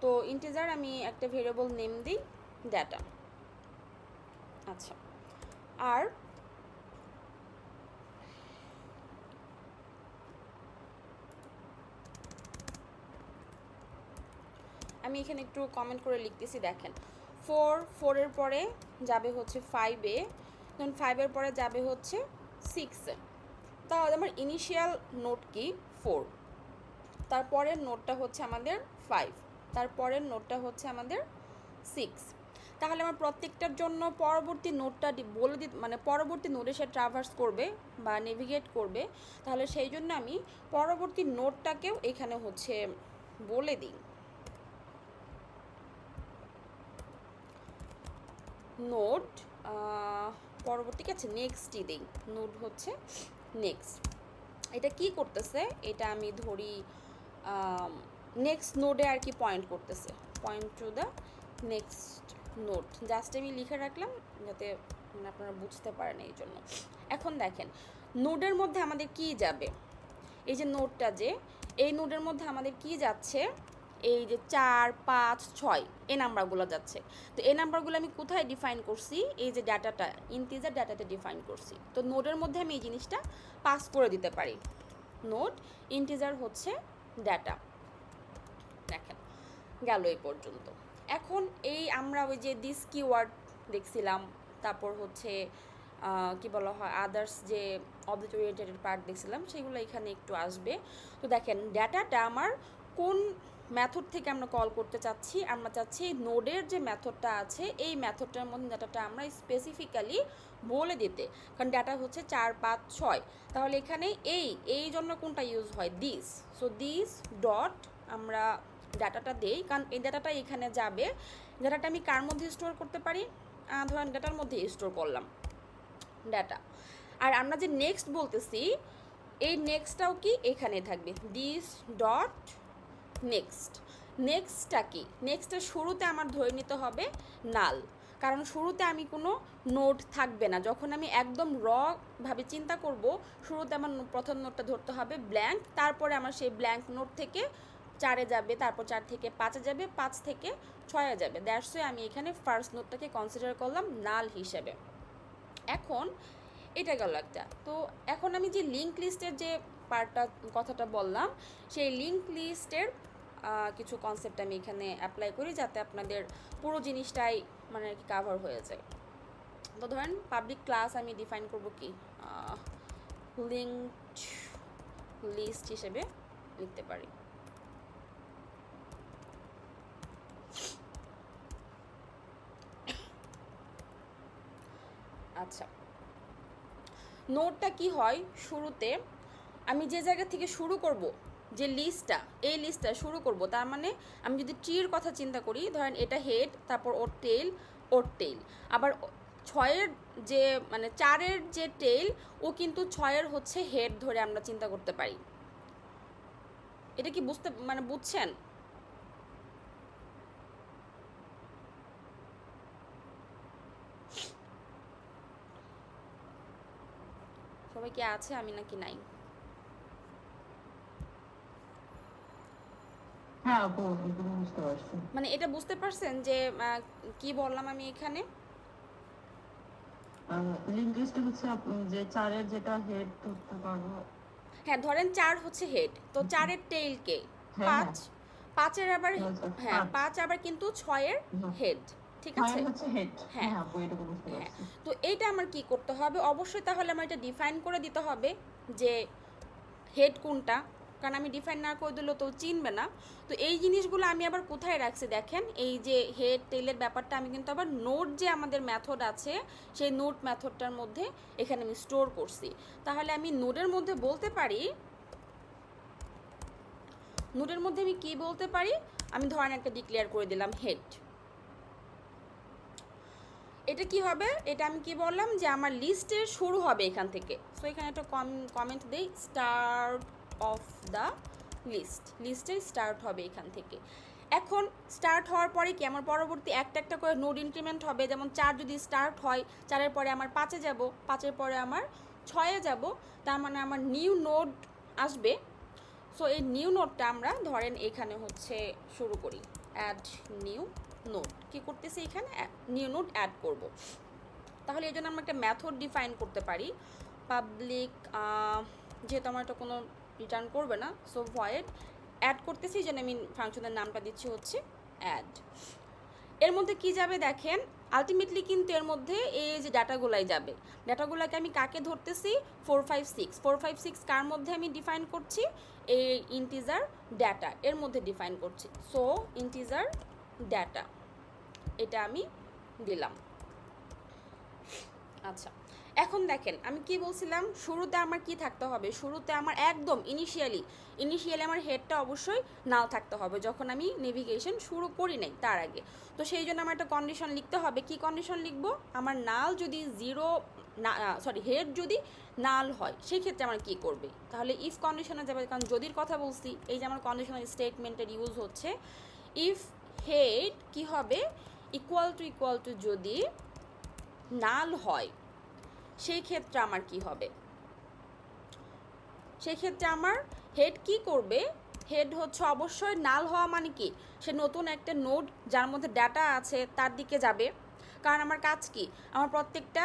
তো ইন্টিজার আমি একটা ভেরিয়েবল নেম দিই ডাটা। আচ্ছা আর আমি এখানে একটু কমেন্ট করে লিখতেছি। দেখেন 4 এর পরে যাবে হচ্ছে 5-এ, দেন 5-এর পরে যাবে হচ্ছে 6-এ। তাহলে আমার ইনিশিয়াল নোট কি 4, তারপরের নোটটা হচ্ছে আমাদের 5, তারপরের নোটটা হচ্ছে আমাদের 6। তাহলে আমার প্রত্যেকটার জন্য পরবর্তী নোটটা বলে দিতে, মানে পরবর্তী নোটে সে ট্রাভার্স করবে বা নেভিগেট করবে, তাহলে সেই জন্য আমি পরবর্তী নোটটাকেও এখানে হচ্ছে বলে দিই। নোট পরবর্তী আছে নেক্সটই দিই, নোট হচ্ছে নেক্সট। এটা কি করতেছে, এটা আমি ধরি নেক্সট নোডে আর কি পয়েন্ট করতেছে, point to the next note. Just আমি লিখে রাখলাম যাতে মানে আপনারা বুঝতে পারেন এই জন্য। এখন দেখেন নোডের মধ্যে আমাদের কি যাবে, এই যে নোটটা, যে এই নোডের মধ্যে আমাদের কি যাচ্ছে, এই যে 4, 5, 6 এই নাম্বারগুলো যাচ্ছে। তো এই নাম্বারগুলো আমি কোথায় ডিফাইন করছি, এই যে ডাটাটা ইন্টিজার ডাটাতে ডিফাইন করছি। তো নোডের মধ্যে আমি এই জিনিসটা পাস করে দিতে পারি, নোড ইন্টিজার হচ্ছে ডাটা। দেখেন গেল এই পর্যন্ত। এখন এই আমরা ওই যে দিস কিওয়ার্ড দেখছিলাম, তারপর হচ্ছে কি বলা হয় আদার্স যে অবজেক্ট ওরিয়েন্টেড পার্ট দেখছিলাম, সেগুলো এখানে একটু আসবে। তো দেখেন ডাটাটা আমার কোন মেথড থেকে আমরা কল করতে চাচ্ছি, আমরা চাচ্ছি নোডের যে মেথডটা আছে এই মেথডটার মধ্যে ডাটাটা আমরা স্পেসিফিক্যালি বলে দিতে, কারণ ডাটা হচ্ছে 4, 5, 6। তাহলে এখানে এই জন্য কোনটা ইউজ হয়, দিস। সো দিস ডট আমরা ডাটাটা দেই, কারণ এই ডাটাটা এখানে যাবে। ডাটাটা আমি কার মধ্যে স্টোর করতে পারি, ধরেন ডাটার মধ্যে স্টোর করলাম ডাটা। আর আমরা যে নেক্সট বলতেছি, এই নেক্সটটাও কি এখানে থাকবে, দিস ডট নেক্সট। নেক্সটটা কি, নেক্সটের শুরুতে আমার ধরে নিতে হবে নাল, কারণ শুরুতে আমি কোনো নোট থাকবে না। যখন আমি একদম ভাবে চিন্তা করব, শুরুতে আমার প্রথম নোটটা ধরতে হবে ব্ল্যাঙ্ক, তারপরে আমার সেই ব্ল্যাঙ্ক নোট থেকে 4-এ যাবে, তারপর 4 থেকে 5-এ যাবে, 5 থেকে 6-এ যাবে। দ্যাটস ওয়াই আমি এখানে ফার্স্ট নোটটাকে কনসিডার করলাম নাল হিসেবে। এখন এটা গেল একটা। তো এখন আমি যে লিঙ্ক লিস্টের যে পার্টটা কথাটা বললাম, সেই লিঙ্ক লিস্টের কিছু কনসেপ্ট আমি এখানে অ্যাপ্লাই করি যাতে আপনাদের পুরো জিনিসটাই মানে আর কি কাভার হয়ে যায়। তো ধরেন পাবলিক ক্লাস আমি ডিফাইন করব কি, লিঙ্কড লিস্ট হিসেবে লিখতে পারি। আচ্ছা নোটটা কি হয়, শুরুতে আমি যে জায়গা থেকে শুরু করব, যে লিস্টটা, এই লিস্টটা শুরু করব, তার মানে আমি যদি ট্রির কথা চিন্তা করি, ধরেন এটা হেড, তারপর ওর টেল, আবার 6-এর যে মানে 4-এর যে টেল, ও কিন্তু 6-এর হচ্ছে হেড ধরে আমরা চিন্তা করতে পারি। এটা কি মানে বুঝছেন? সবাই কি আছে, আমি নাকি নাই? হ্যাঁ আপু, বুঝতে পারছি। মানে এটা বুঝতে পারছেন যে কি বললাম আমি এখানে? লিঙ্ক লিস্টে হচ্ছে যে 4-এর যেটা হেড ধরতে পারবো, হ্যাঁ ধরেন 4 হচ্ছে হেড, তো 4-এর টেইল কে? হ্যাঁ 5, হ্যাঁ 5-এর আবার হ্যাঁ 5 5 আবার কিন্তু 6-এর হেড, ঠিক আছে? 6 হচ্ছে হেড। হ্যাঁ হ্যাঁ আপু এটুকু বুঝতে হ্যাঁ, পারছি। তো এইটা আমার কি করতে হবে, অবশ্যই তাহলে আমার এটা ডিফাইন করে দিতে হবে যে হেড কোনটা, কারণ আমি ডিফাইন না করে দিলেও তো চিনবে না। তো এই জিনিসগুলো আমি আবার কোথায় রাখছি দেখেন, এই যে হেড টেইলের ব্যাপারটা আমি কিন্তু আবার নোট যে আমাদের মেথড আছে সেই নোট মেথডটার মধ্যে এখানে আমি স্টোর করছি। তাহলে আমি নোটের মধ্যে বলতে পারি, নোটের মধ্যে আমি কি বলতে পারি, আমি ধরেন একটা ডিক্লেয়ার করে দিলাম হেড। এটা কি হবে, এটা আমি কি বললাম যে আমার লিস্টের শুরু হবে এখান থেকে। সো এখানে একটা কমেন্ট দেই, স্টার্ট অফ দ্য লিস্ট, লিস্টের স্টার্ট হবে এখান থেকে। এখন স্টার্ট হওয়ার পরে কি আমার পরবর্তী একটা একটা করে নোড ইনক্রিমেন্ট হবে, যেমন 4 যদি স্টার্ট হয় 4-এর পরে আমার 5-এ যাব, 5-এর পরে আমার 6-এ যাব, তার মানে আমার নিউ নোড আসবে। সো এই নিউ নোডটা আমরা ধরেন এখানে হচ্ছে শুরু করি, অ্যাড নিউ নোড, কি করতেছি এখানে নিউ নোড অ্যাড করব। তাহলে এই জন্য আমরা একটা মেথড ডিফাইন করতে পারি, পাবলিক, যেহেতু আমার এটা কোনো রিটার্ন করবে না, সো ভয়েড অ্যাড করতেছি, যেন আমি ফাংশনের নামটা দিচ্ছি হচ্ছে অ্যাড। এর মধ্যে কি যাবে দেখেন, আলটিমেটলি কিন্তু এর মধ্যে এই যে ডাটাগুলাই যাবে। ডাটাগুলোকে আমি কাকে ধরতেছি, 4 5 6, 4 5 6 কার মধ্যে আমি ডিফাইন করছি, এই ইন্টিজার ডাটা এর মধ্যে ডিফাইন করছি। সো ইন্টিজার ডাটা এটা আমি দিলাম। আচ্ছা এখন দেখেন আমি কি বলছিলাম, শুরুতে আমার কি থাকতে হবে, শুরুতে আমার একদম ইনিশিয়ালি আমার হেডটা অবশ্যই নাল থাকতে হবে যখন আমি নেভিগেশন শুরু করি নাই তার আগে। তো সেই জন্য আমার একটা কন্ডিশন লিখতে হবে, কি কন্ডিশন লিখবো, আমার নাল যদি হেড যদি নাল হয় সেই ক্ষেত্রে আমার কি করবে, তাহলে ইফ কন্ডিশনে যাবে, কারণ যদির কথা বলছি, এই যে আমার কন্ডিশনাল স্টেটমেন্টের ইউজ হচ্ছে, ইফ হেড কি হবে, ইকুয়াল টু যদি নাল হয় সেই ক্ষেত্রে আমার কি হবে, সেই ক্ষেত্রে আমার হেড কি করবে, হেড হচ্ছে অবশ্যই নাল হওয়া মানে কি, সে নতুন একটা নোড যার মধ্যে ডাটা আছে তার দিকে যাবে। কারণ আমার কাজ কি, আমার প্রত্যেকটা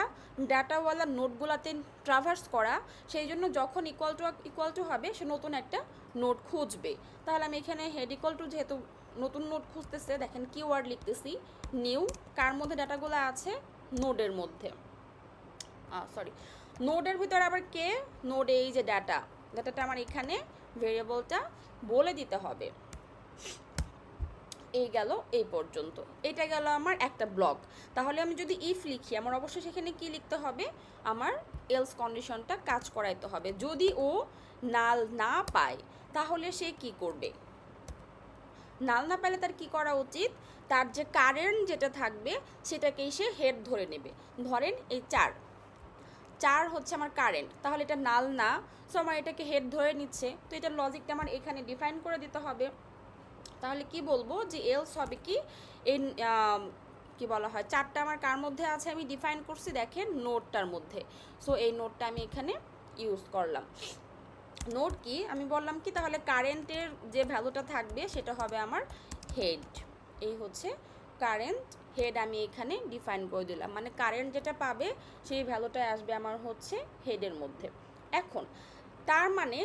ডাটাওয়ালা নোটগুলোতে ট্রাভার্স করা, সেই জন্য যখন ইকুয়াল টু হবে সে নতুন একটা নোট খুঁজবে। তাহলে আমি এখানে হেড ইকুয়াল টু, যেহেতু নতুন নোট খুঁজতেছে, দেখেন কিওয়ার্ড লিখতেছি নিউ, কার মধ্যে ডাটাগুলো আছে, নোডের মধ্যে, সরি নোডের ভিতরে আবার কে, নোডে এই যে ডাটাটা আমার এখানে ভেরিয়েবলটা বলে দিতে হবে। এই গেল এই পর্যন্ত, এটা গেল আমার একটা ব্লক। তাহলে আমি যদি ইফ লিখি আমার অবশ্যই সেখানে কি লিখতে হবে, আমার এলস কন্ডিশনটা কাজ করাইতে হবে। যদি ও নাল না পায় তাহলে সে কি করবে, নাল না পেলে তার কি করা উচিত, তার যে কারেন্ট যেটা থাকবে সেটাকেই সে হেড ধরে নেবে। ধরেন এই 4 হচ্ছে আমার কারেন্ট, তাহলে এটা নাল না, সো আমার এটাকে হেড ধরে নিচ্ছে। তো এটার লজিকটা আমার এখানে ডিফাইন করে দিতে হবে। তাহলে কি বলবো যে এলস হবে কি, এই কি বলা হয়, 4টা আমার কার মধ্যে আছে আমি ডিফাইন করছি, দেখেন নোটটার মধ্যে। সো এই নোটটা আমি এখানে ইউজ করলাম। নোট কি আমি বললাম কি, তাহলে কারেন্টের যে ভ্যালুটা থাকবে সেটা হবে আমার হেড, এই হচ্ছে কারেন্ট হেড আমি এখানে ডিফাইন করে দিলাম, মানে কারেন্ট যেটা পাবে সেই ভ্যালুটাই আসবে আমার হচ্ছে হেডের মধ্যে। এখন তার মানে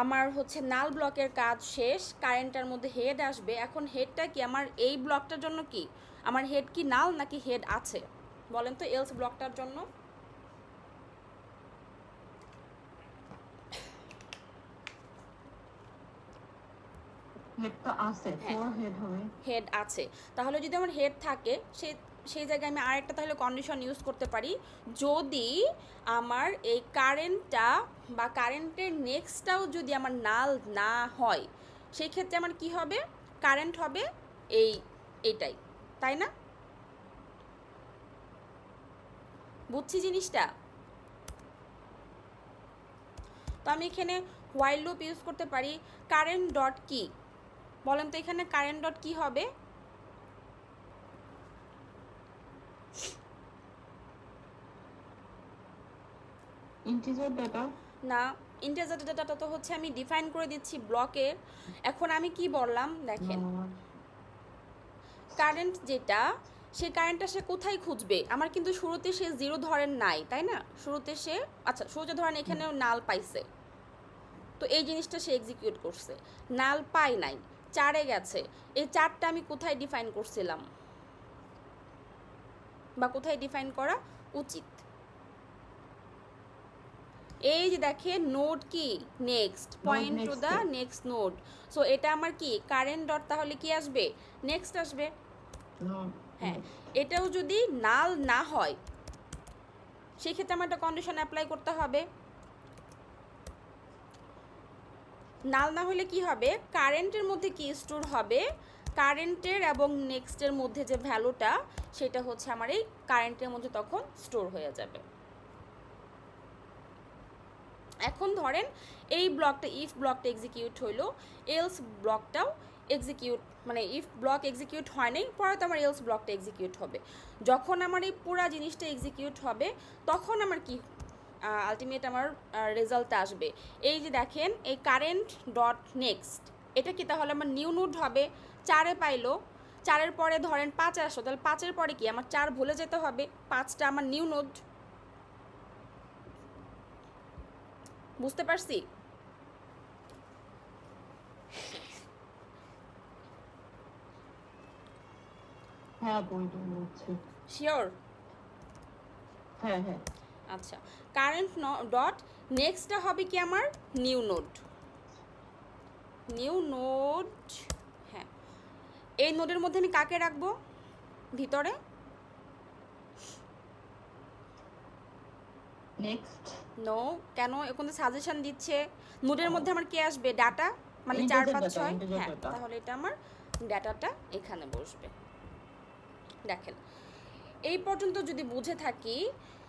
আমার হচ্ছে নাল ব্লকের কাজ শেষ, কারেন্টের মধ্যে হেড আসবে। এখন হেডটা কি আমার এই ব্লকটার জন্য কি, আমার হেড কি নাল নাকি হেড আছে বলেন তো, এলস ব্লকটার জন্য হেড তো আছে, হ্যাঁ 4 হেড হবে। হেড আছে, তাহলে যদি আমার হেড থাকে সেই জায়গায় আমি আরেকটা তাহলে কন্ডিশন ইউজ করতে পারি, যদি আমার এই কারেন্টটা বা কারেন্টের নেক্সটটাও যদি আমার নাল না হয় সেই ক্ষেত্রে আমার কি হবে, কারেন্ট হবে এইটাই, তাই না? বুঝছি জিনিসটা? তো আমি এখানে হোয়াইল লুপ ইউজ করতে পারি, কারেন্ট ডট কি, বলেন তো এখানে কারেন্ট ডট কি হবে, ইন্টিজার ডাটা না ইন্টিজার ডাটাটা তো হচ্ছে আমি ডিফাইন করে দিচ্ছি ব্লকে। এখন আমি কি বললাম দেখেন, কারেন্ট যেটা, সেই কারেন্টটা সে কোথায় খুঁজবে, আমার কিন্তু শুরুতে সে 0 ধরেন নাই, তাই না? শুরুতে সে, আচ্ছা শুরুতে ধরেন এখানেও নাল পাইছে, তো এই জিনিসটা সে এক্সিকিউট করছে, নাল পাই নাই, 4-এ গেছে। এই 4টা আমি কোথায় ডিফাইন করছিলাম বা কোথায় ডিফাইন করা উচিত? এই যে দেখেন নোড কি next, point to the next node. So এটা আমার কি কারেন্ট ডট, তাহলে কি আসবে নেক্সট আসবে। হ্যাঁ, এটাও যদি নাল না হয় সেই ক্ষেত্রে আমার একটা কন্ডিশন অ্যাপ্লাই করতে হবে। নাল না হলে কি হবে, কারেন্টের মধ্যে কি স্টোর হবে, কারেন্টের এবং নেক্সটের মধ্যে যে ভ্যালুটা সেটা হচ্ছে আমার এই কারেন্টের মধ্যে তখন স্টোর হয়ে যাবে। এখন ধরেন এই ব্লকটা, ইফ ব্লকটা এক্সিকিউট হইলো, এলস ব্লকটাও এক্সিকিউট, মানে ইফ ব্লক এক্সিকিউট হয় নাই, পরে তো আমার এলস ব্লকটা এক্সিকিউট হবে। যখন আমার এই পুরা জিনিসটা এক্সিকিউট হবে তখন আমার কি আলটিমেট আমার রেজাল্ট আসবে। এই যে দেখেন এই কারেন্ট ডট নেক্সট, এটা কি তাহলে আমার নিউ নোড হবে। 4-এ পাইলো, 4-এর পরে ধরেন 5 আসো, তাহলে 5-এর পরে কি আমার 4 ভুলে যেতে হবে, 5টা আমার নিউ নোড। বুঝতে পারছি? হ্যাঁ বলতে হচ্ছে। শিওর? হ্যাঁ হ্যাঁ। আচ্ছা, কারেন্ট ডট নেক্সটটা হবে কি আমার নিউ নোড। নিউ নোড, হ্যাঁ, এই নোডের মধ্যে আমি কাকে রাখবো ভিতরে? নেক্সট নো, কেন? এখন সাজেশন দিচ্ছে নোডের মধ্যে আমার কে আসবে, ডাটা, মানে 4 5 6। হ্যাঁ, তাহলে এটা আমার ডাটাটা এখানে বসবে। দেখেন এই পর্যন্ত যদি বুঝে থাকি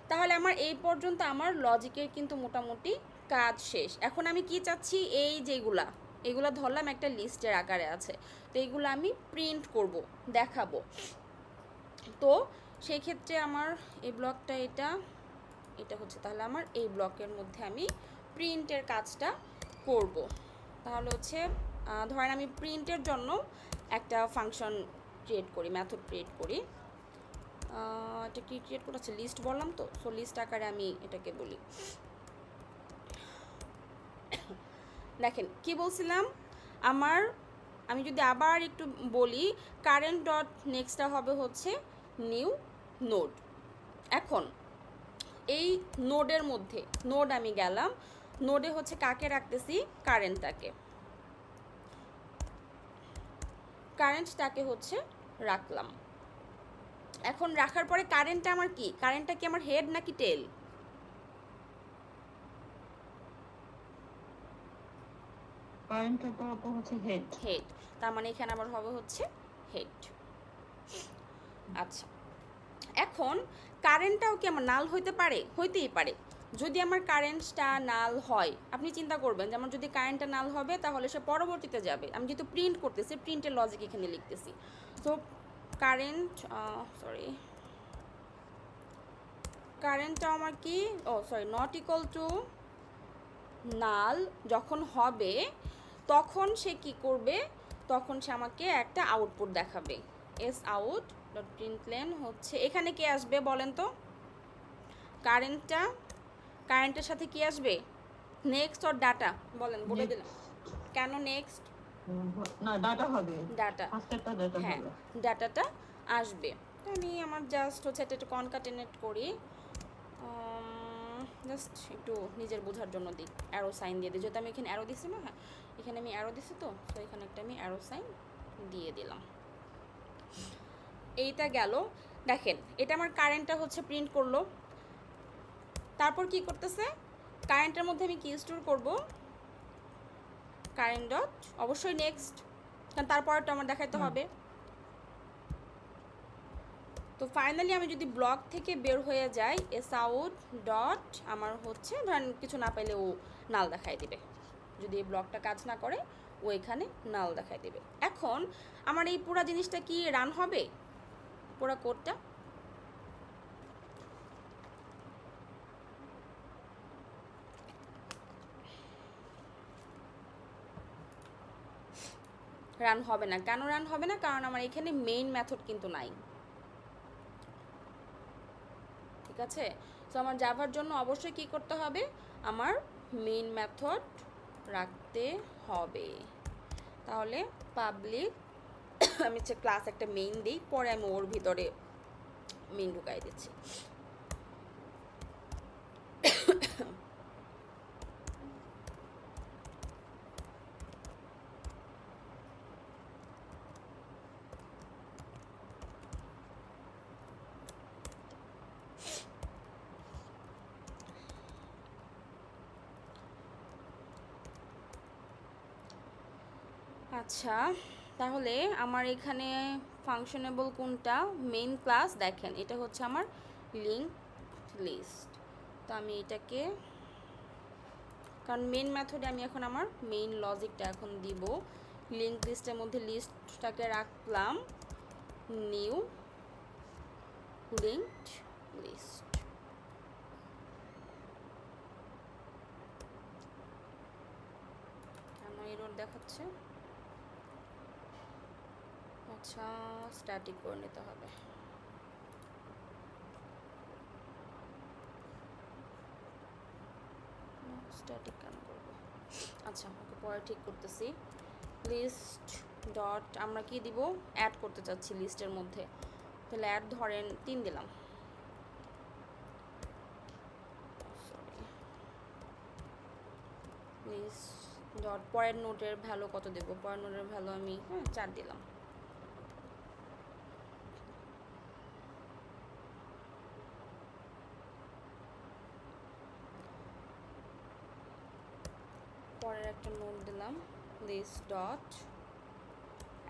তাহলে আমার এই পর্যন্ত আমার লজিকের কিন্তু মোটামুটি কাজ শেষ। এখন আমি কি চাচ্ছি, এই যেগুলা এগুলা ধরলাম একটা লিস্টের আকারে আছে, তো এইগুলো আমি প্রিন্ট করব, দেখাবো। তো সেই ক্ষেত্রে আমার এই ব্লকটা এটা এটা হচ্ছে, তাহলে আমার এই ব্লকের মধ্যে আমি প্রিন্টের কাজটা করব। তাহলে হচ্ছে ধরেন আমি প্রিন্টের জন্য একটা ফাংশন ক্রিয়েট করি, মেথড ক্রিয়েট করি। এটা কি ক্রিয়েট করেছে, লিস্ট বললাম তো, সো লিস্ট আকারে আমি এটাকে বলি। দেখেন কি বলছিলাম, আমি যদি আবার একটু বলি, কারেন্ট ডট নেক্সটটা হবে হচ্ছে নিউ নোড। এখন এই নোডের মধ্যে, নোড আমি গেলাম, নোডে হচ্ছে কাকে রাখতেছি, কারেন্টটাকে, কারেন্টটাকে হচ্ছে রাখলাম। এখন রাখার পরে কারেন্টটা আমার কি, কারেন্টটা কি আমার হেড নাকি টেল? কারেন্টটা তো হচ্ছে হেড। হেড, তার মানে এখানে আবার হবে হচ্ছে হেড। আচ্ছা, এখন কারেন্টটাও কি আমার নাল হইতে পারে? হইতেই পারে। যদি আমার কারেন্টটা নাল হয়, আপনি চিন্তা করবেন যে আমার যদি কারেন্টটা নাল হবে তাহলে সে পরবর্তীতে যাবে। আমি যেহেতু প্রিন্ট করতেছি, প্রিন্টের লজিক এখানে লিখতেছি। তো কারেন্ট, সরি, কারেন্টটা আমার কি, নট ইকুয়াল টু নাল যখন হবে তখন সে কি করবে, তখন সে আমাকে একটা আউটপুট দেখাবে, এস আউট ডট প্রিন্টলেন হচ্ছে, এখানে কে আসবে বলেন তো, কারেন্টের সাথে কি আসবে, নেক্সট অর ডাটা, বলেন, বলে দিলাম। কেন নেক্সট? না ডাটা হবে, ডাটা, ফার্স্টেরটা ডাটা হ্যাঁ, হবে, ডাটাটা আসবে। আমি আমার জাস্ট হচ্ছে এটা কনকাটেনেট করি, জাস্ট একটু নিজের বোঝার জন্য দিই, অ্যারো সাইন দিয়ে দিই, যেহেতু আমি এখানে অ্যারো দিছি না, হ্যাঁ এখানে আমি অ্যারো দিছি, তো এখানে একটা আমি অ্যারো সাইন দিয়ে দিলাম। এইটা গেল। দেখেন এটা আমার কারেন্টটা হচ্ছে প্রিন্ট করলো, তারপর কি করতেছে, কারেন্টের মধ্যে আমি কি স্টোর করব, কারেন্ট ডট অবশ্যই নেক্সট, কারণ তারপরটা আমার দেখাইতে হবে। তো ফাইনালি আমি যদি ব্লক থেকে বের হয়ে যাই, এস আউট ডট আমার হচ্ছে ধরেন কিছু না পাইলে ও নাল দেখাই দিবে, যদি এই ব্লকটা কাজ না করে ও এখানে নাল দেখাই দিবে। এখন আমার এই পুরো জিনিসটা কি রান হবে, পুরো কোডটা? রান হবে না। কেন রান হবে না? কারণ আমার এখানে মেইন মেথড কিন্তু নাই, ঠিক আছে? সো আমার জাভার জন্য অবশ্যই কি করতে হবে, আমার মেইন মেথড রাখতে হবে। তাহলে পাবলিক আমি হচ্ছে ক্লাস একটা মেইন দিই, পরে আমি ওর ভিতরে মেইন ঢুকাই দিচ্ছি। আচ্ছা, তাহলে আমার এখানে ফাংশনেবল কোনটা, মেইন ক্লাস, দেখেন এটা হচ্ছে আমার লিঙ্ক লিস্ট। তো আমি এটাকে, কারণ মেইন মেথডে আমি এখন আমার মেইন লজিকটা এখন দিব, লিঙ্ক লিস্টের মধ্যে লিস্টটাকে রাখলাম নিউ লিঙ্কড লিস্ট। কেন এরর দেখাচ্ছে? আচ্ছা, স্ট্যাটিক করে নিতে হবে। স্ট্যাটিক কেন করবো? আচ্ছা, ওকে পরে ঠিক করতেছি। লিস্ট ডট আমরা কি দিব, অ্যাড করতে চাচ্ছি লিস্টের মধ্যে, তাহলে অ্যাড ধরেন 3 দিলাম। সরি, লিস্ট ডট পরের নোটের ভ্যালু কত দেব, পরের নোটের ভ্যালু আমি 4 দিলাম। পরের একটা নোট দিলাম, লিস্ট ডট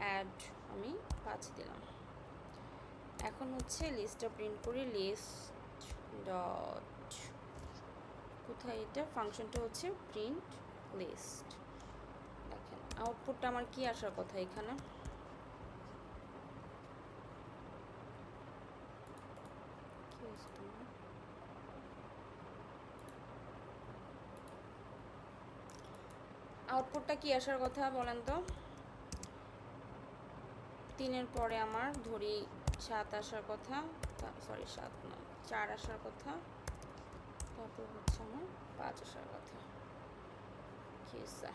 অ্যাড আমি 5 দিলাম। এখন হচ্ছে লিস্টটা প্রিন্ট করি, লিস্ট ডট, কোথায় এটা, ফাংশনটা হচ্ছে প্রিন্ট লিস্ট। দেখেন আউটপুটটা আমার কি আসার কথা এখানে, আউটপুটটা কি আসার কথা বলেন তো? 3-এর পরে আমার ধরি 7 আসার কথা, সরি 7 না 4 আসার কথা, তারপর হচ্ছে আমার 5 আসার কথা। কি হচ্ছে?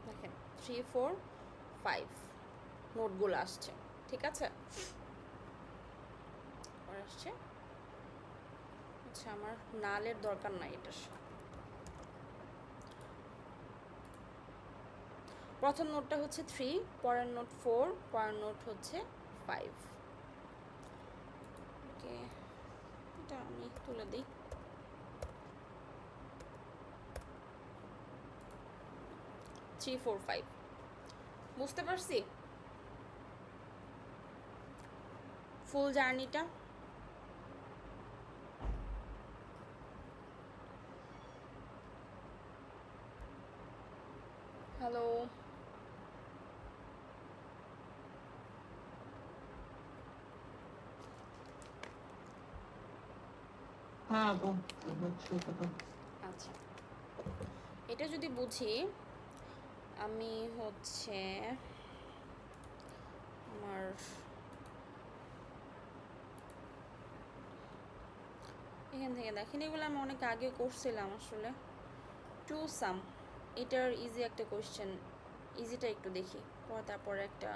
দেখেন 3 4 5 নোটগুলো আসছে, ঠিক আছে, আসছে। আচ্ছা, আমার নালের দরকার নাই এটার। প্রথম নোটটা হচ্ছে 3, পরের নোট 4, পরের নোট হচ্ছে 5। ওকে, এটা আমি তুলে দিই। থ্রি ফোর ফাইভ, বুঝতে পারছি ফুল জার্নিটা? হ্যালো, হ্যাঁ, আচ্ছা, এটা যদি বুঝি, আমি হচ্ছে আমার এখান থেকে দেখেন, এগুলো আমি অনেক আগে করছিলাম আসলে। টু সাম, এটার ইজি একটা কোয়েশ্চেন, ইজিটা একটু দেখি, পরে তারপরে একটা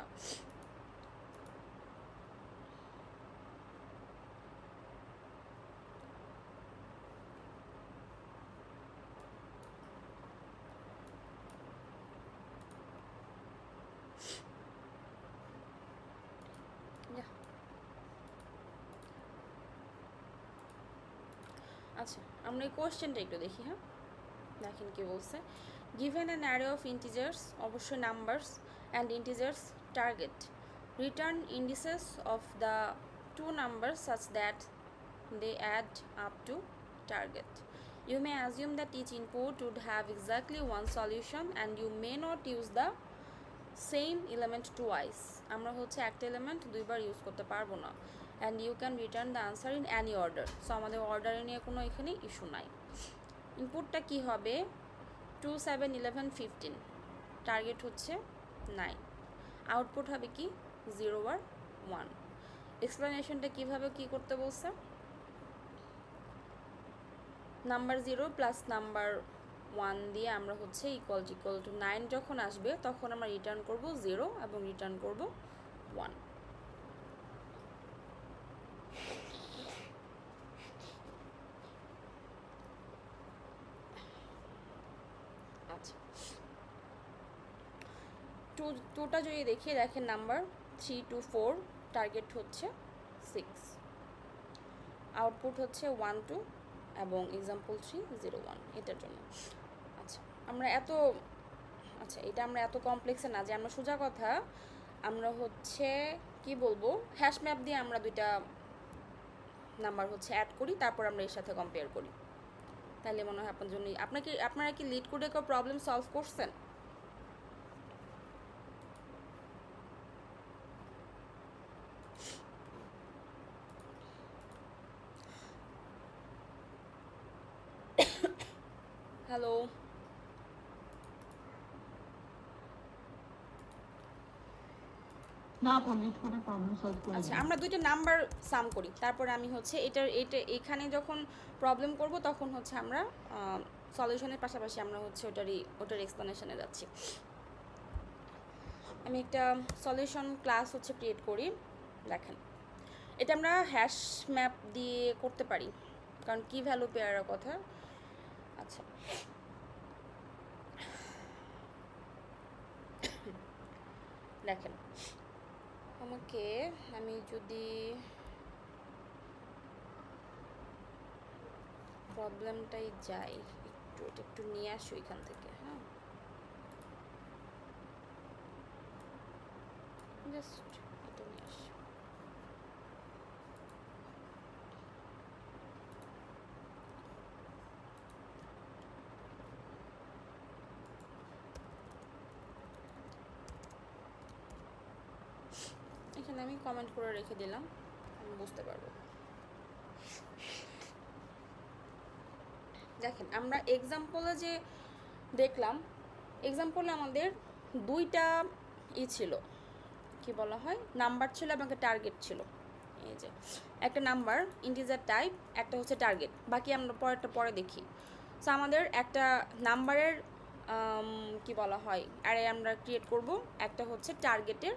আচ্ছা, আমরা এই কোয়েশ্চেনটা একটু দেখি। হ্যাঁ, দেখেন কি বলছে, given an array of integers, অবশ্যই numbers and integers target, return indices of the two numbers such that they add up to target. You may assume that each input would have exactly one solution and you may not use the same element twice. আমরা হচ্ছে একটা element দুইবার use করতে পারবো না। And you can return the answer in any order. So আমাদের অর্ডারে নিয়ে কোনো এখানে ইস্যু নাই। ইনপুটটা কি হবে 2 7 11 15, টার্গেট হচ্ছে 9, আউটপুট হবে কি 0 আর 1। এক্সপ্লেনেশনটা কীভাবে কী করতে বলছে, নাম্বার 0 প্লাস নাম্বার 1 দিয়ে আমরা হচ্ছে ইকুয়াল টু 9 যখন আসবে তখন আমরা রিটার্ন করব 0 এবং রিটার্ন করব 1। আচ্ছা, টুটা যদি দেখি, দেখেন নাম্বার 3 2 4, টার্গেট হচ্ছে 6, আউটপুট হচ্ছে 1 2 এবং এক্সাম্পল 3 0 1 এটার জন্য। আচ্ছা এটা আমরা এত কমপ্লেক্সে না যে আমরা সোজা কথা আমরা হচ্ছে কি বলবো হ্যাশ ম্যাপ দিয়ে আমরা দুইটা নাম্বার হচ্ছে অ্যাড করি, তারপর আমরা এর সাথে কম্পেয়ার করি। তাহলে মনে হয় আপনার জন্য আপনারা কি লিড কোডে কেউ প্রবলেম সলভ করছেন? হ্যালো, আচ্ছা আমরা দুইটা নাম্বার সাম করি, তারপরে আমি হচ্ছে এটা এখানে যখন প্রবলেম করব তখন হচ্ছে আমরা সলিউশনের পাশাপাশি আমরা হচ্ছে ওটার এক্সপ্লেনেশনে যাচ্ছি। আমি একটা সলিউশন ক্লাস হচ্ছে ক্রিয়েট করি। দেখেন এটা আমরা হ্যাশ ম্যাপ দিয়ে করতে পারি, কারণ কি ভ্যালু পেয়ারের কথা। আচ্ছা দেখেন আমাকে আমি যদি প্রবলেমটাই যাই একটু নিয়ে আসো এখান থেকে, হ্যাঁ জাস্ট এটা নিয়ে আসো। এখানে আমি কমেন্ট করে রেখে দিলাম, আমি বুঝতে পারবো। দেখেন আমরা এক্সাম্পলে যে দেখলাম, এক্সাম্পলে আমাদের দুইটা ছিল, কি বলা হয় নাম্বার ছিল এবং একটা টার্গেট ছিল। এই যে একটা নাম্বার ইন্টিজার টাইপ, একটা হচ্ছে টার্গেট, বাকি আমরা পরে দেখি। সো আমাদের একটা নাম্বারের কি বলা হয় অ্যারে আমরা ক্রিয়েট করব, একটা হচ্ছে টার্গেটের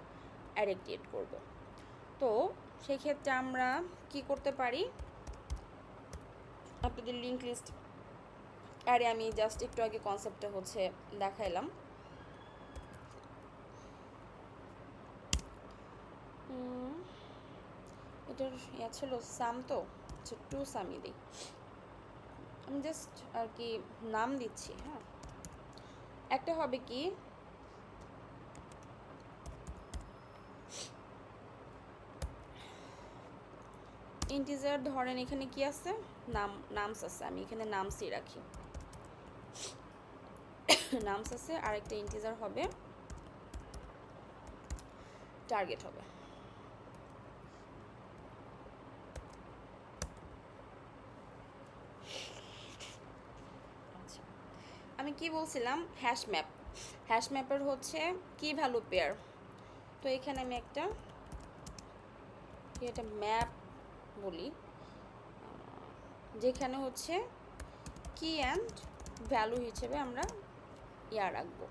অ্যারে ক্রিয়েট করব। তো সেই ক্ষেত্রে আমরা কি করতে পারি, আপনাদের লিঙ্ক লিস্ট অ্যারে আমি জাস্ট একটু আগে কনসেপ্টটা হচ্ছে দেখাইলাম। এটার ইয়া ছিল সাম, তো আচ্ছা 2 সামই দিই, আমি জাস্ট আর কি নাম দিচ্ছি। হ্যাঁ একটা হবে কি ইন্টিজার, ধরেন এখানে কি আছে নামস আছে, আমি এখানে নামসই রাখি, নামস আছে, আর একটা ইন্টিজার হবে টার্গেট হবে। আচ্ছা আমি কি বলছিলাম, হ্যাশ ম্যাপের হচ্ছে কি ভ্যালু পেয়ার। তো এখানে আমি একটা ম্যাপ বলি, যেখানে হচ্ছে কি অ্যান্ড ভ্যালু হিসেবে আমরা রাখবো।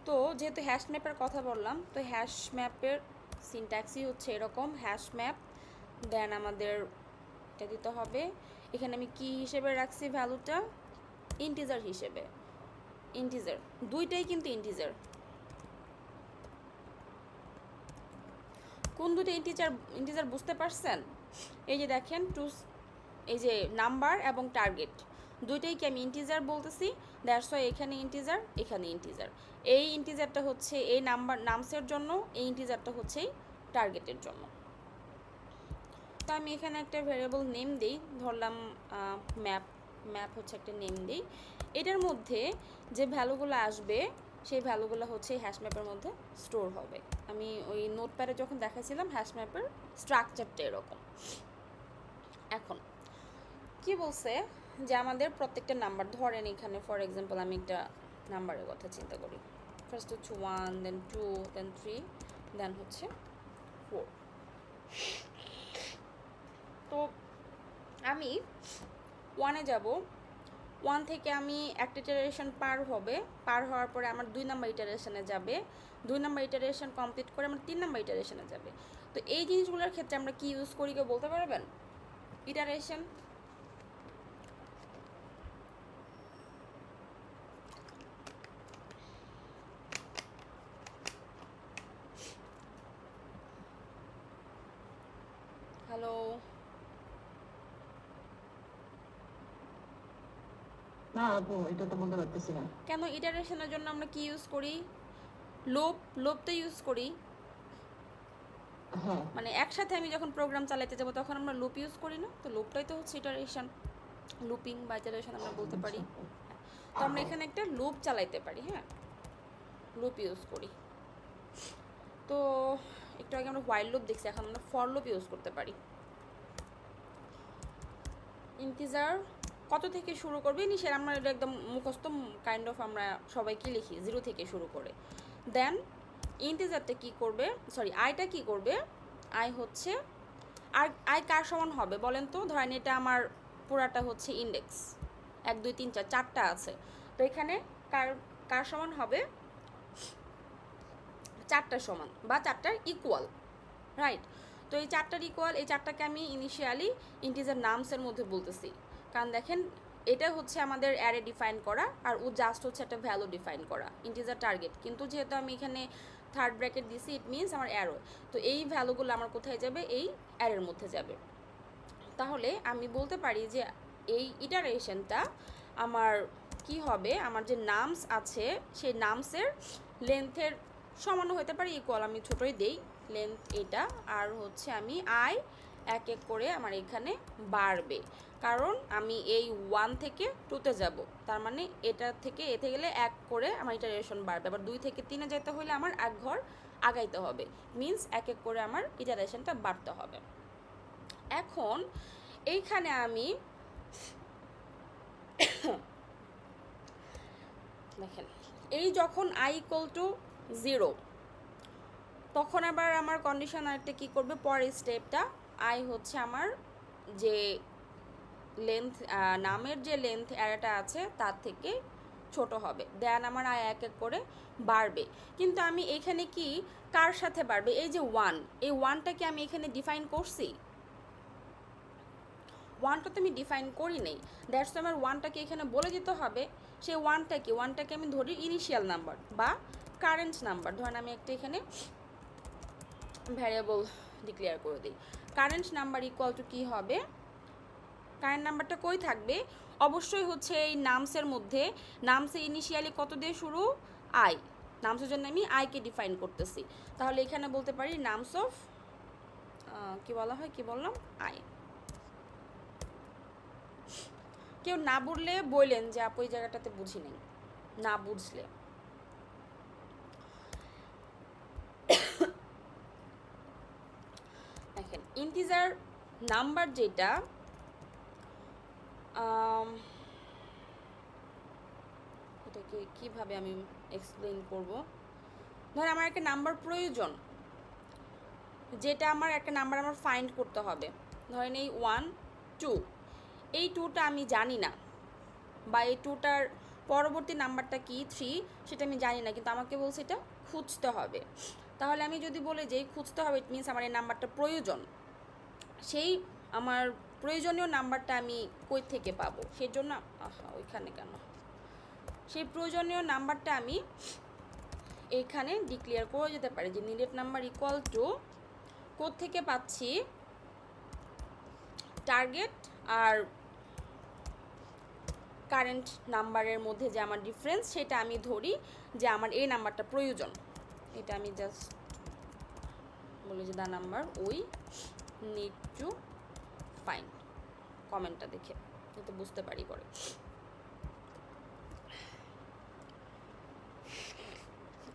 তো যেহেতু হ্যাশ ম্যাপের কথা বললাম, তো হ্যাশ ম্যাপের সিনট্যাক্সই হচ্ছে এরকম, হ্যাশ ম্যাপ দেন আমাদের এটা দিতে হবে। এখানে আমি কি হিসেবে রাখছি ভ্যালুটা, ইন্টিজার হিসেবে, ইন্টিজার দুইটাই কিন্তু ইন্টিজার। কোন দুটো ইন্টিজার বুঝতে পারছেন? এই যে দেখেন এই যে নাম্বার এবং টার্গেট দুইটাই কি আমি ইন্টিজার বলতেছি, দ্যাটস ওয়াই এখানে ইন্টিজার এখানে ইন্টিজার। এই ইন্টিজারটা হচ্ছে এই নামসের জন্য, এই ইন্টিজারটা হচ্ছে টার্গেটের জন্য। তো আমি এখানে একটা ভ্যারিয়েবল নেম দিই, ধরলাম ম্যাপ হচ্ছে একটা নেম দিই। এটার মধ্যে যে ভ্যালুগুলো আসবে সেই ভ্যালুগুলো হচ্ছে এই হ্যাশ ম্যাপের মধ্যে স্টোর হবে। আমি ওই নোটপ্যাডে যখন দেখাইছিলাম হ্যাশ ম্যাপের স্ট্রাকচারটা এরকম। এখন কি বলছে যে আমাদের প্রত্যেকটা নাম্বার ধরেন এখানে ফর এক্সাম্পল আমি একটা নাম্বারের কথা চিন্তা করি, ফার্স্ট হচ্ছে 1, দেন 2, দেন 3, দেন হচ্ছে 4। তো আমি 1-এ যাব, 1 থেকে আমি একটা ইটারেশন পার হওয়ার পরে আমার 2 নাম্বার ইটারেশনে যাবে, 2 নাম্বার ইটারেশন কমপ্লিট করে আমার 3 নাম্বার ইটারেশনে যাবে। তো এই জিনিসগুলোর ক্ষেত্রে আমরা কি ইউজ করি কেউ বলতে পারবেন? ইটারেশন। হ্যালো, না আপু এটা তো বলতে পারতেছি না। কেন ইটারেশনের জন্য আমরা কি ইউজ করি? লুপ তো ইউজ করি। হ্যাঁ মানে একসাথে আমি যখন প্রোগ্রাম চালাতে যাব তখন আমরা লুপ ইউজ করি না? তো লুপটাই তো হচ্ছে ইটারেশন, লুপিং বা ইটারেশন আমরা বলতে পারি। তো আমরা এখানে একটা লুপ চালাইতে পারি, হ্যাঁ, লুপ ইউজ করি। তো একটু আগে আমরা হোয়াইল লুপ দেখছি, এখন আমরা ফর লুপ ইউজ করতে পারি। ইন্টিজার কত থেকে শুরু করবে নিশ্চয় আমরা এটা একদম মুখস্থ কাইন্ড অফ আমরা সবাইকে লিখি 0 থেকে শুরু করে। দেন ইন্টিজারটা কি করবে, সরি আইটা কি করবে, আই হচ্ছে আর আই কার সমান হবে বলেন তো? ধরেন এটা আমার পুরাটা হচ্ছে ইন্ডেক্স 1 2 3 4 4টা আছে, তো এখানে কার কার সমান হবে? 4টার সমান বা 4টার ইকুয়াল, রাইট? তো এই 4টার ইকুয়াল, এই 4টাকে আমি ইনিশিয়ালি ইন্টিজার নামসের মধ্যে বলতেছি, কারণ দেখেন এটা হচ্ছে আমাদের অ্যারে ডিফাইন করা আর ও জাস্ট হচ্ছে একটা ভ্যালু ডিফাইন করা, ইন্টিজার টার্গেট। কিন্তু যেহেতু আমি এখানে থার্ড ব্র্যাকেট দিছি, ইট মিনস আমার অ্যারো, তো এই ভ্যালুগুলো আমার কোথায় যাবে? এই অ্যারের মধ্যে যাবে। তাহলে আমি বলতে পারি যে এই ইটারেশনটা আমার কি হবে, আমার যে নামস আছে সেই নামসের লেন্থের সমানও হতে পারে, ইকুয়াল, আমি ছোটোই দেই লেন্থ এটা, আর হচ্ছে আমি আই এক এক করে আমার এখানে বাড়বে, কারণ আমি এই 1 থেকে 2-তে যাব, তার মানে এটা থেকে এতে গেলে 1 করে আমার ইটারেশন বাড়বে। আবার 2 থেকে 3-এ যেতে হলে আমার 1 ঘর আগাইতে হবে, মিনস এক এক করে আমার ইটারেশনটা বাড়তে হবে। এখন এইখানে আমি দেখেন এই যখন i ইকুয়াল টু 0 তখন আবার আমার কন্ডিশন আরেকটা কী করবে, পরের স্টেপটা আই হচ্ছে আমার যে লেন্থ নামের যে লেন্থ অ্যারেটা আছে তার থেকে ছোট হবে, দেন আমার আই এক এক করে বাড়বে। কিন্তু আমি এখানে কি কার সাথে বাড়বে? এই যে 1, এই 1টাকে আমি এখানে ডিফাইন করছি, 1টা তো আমি ডিফাইন করি নেই, দ্যাটস আমার 1টাকে এখানে বলে দিতে হবে। সেই 1টাকে আমি ধরি ইনিশিয়াল নাম্বার বা কারেন্ট নাম্বার। ধরেন আমি একটা এখানে ভ্যারিয়েবল ডিক্লেয়ার করে দিই, কারেন্ট নাম্বার ইকুয়াল টু কী হবে, কারেন্ট নাম্বারটা কই থাকবে? অবশ্যই হচ্ছে এই নামসের মধ্যে। নামসে ইনিশিয়ালি কত দিয়ে শুরু? আই, নামসের জন্য আমি আইকে ডিফাইন করতেছি, তাহলে এখানে বলতে পারি নামস অফ কি বলা হয়, কি বললাম, আই। কেউ না বুঝলে বললেন যে আপু এই জায়গাটাতে বুঝি নেই, না বুঝলে। দেখেন ইন্টিজার নাম্বার যেটা, এটাকে কিভাবে আমি এক্সপ্লেইন করব, ধর আমার একটা নাম্বার প্রয়োজন, যেটা আমার একটা নাম্বার আমার ফাইন্ড করতে হবে, ধরেন এই 1 2, এই 2টা আমি জানি না, বা এই 2টার পরবর্তী নাম্বারটা কি 3 সেটা আমি জানি না, কিন্তু আমাকে বলছে এটা খুঁজতে হবে। তাহলে আমি যদি বলে যে খুঁজতে হবে, ইট মিনস আমার এই নাম্বারটা প্রয়োজন, সেই আমার প্রয়োজনীয় নাম্বারটা আমি কই থেকে পাবো, সেই জন্য ওইখানে কেন, সেই প্রয়োজনীয় নাম্বারটা আমি এইখানে ডিক্লেয়ার করে যেতে পারি যে নিডেড নাম্বার ইকুয়াল টু কোত্থেকে পাচ্ছি, টার্গেট আর কারেন্ট নাম্বারের মধ্যে যে আমার ডিফারেন্স, সেটা আমি ধরি যে আমার এই নাম্বারটা প্রয়োজন। এটা আমি জাস্ট বলি যে the number we need to find, কমেন্টটা দেখে যাতে বুঝতে পারি পরে।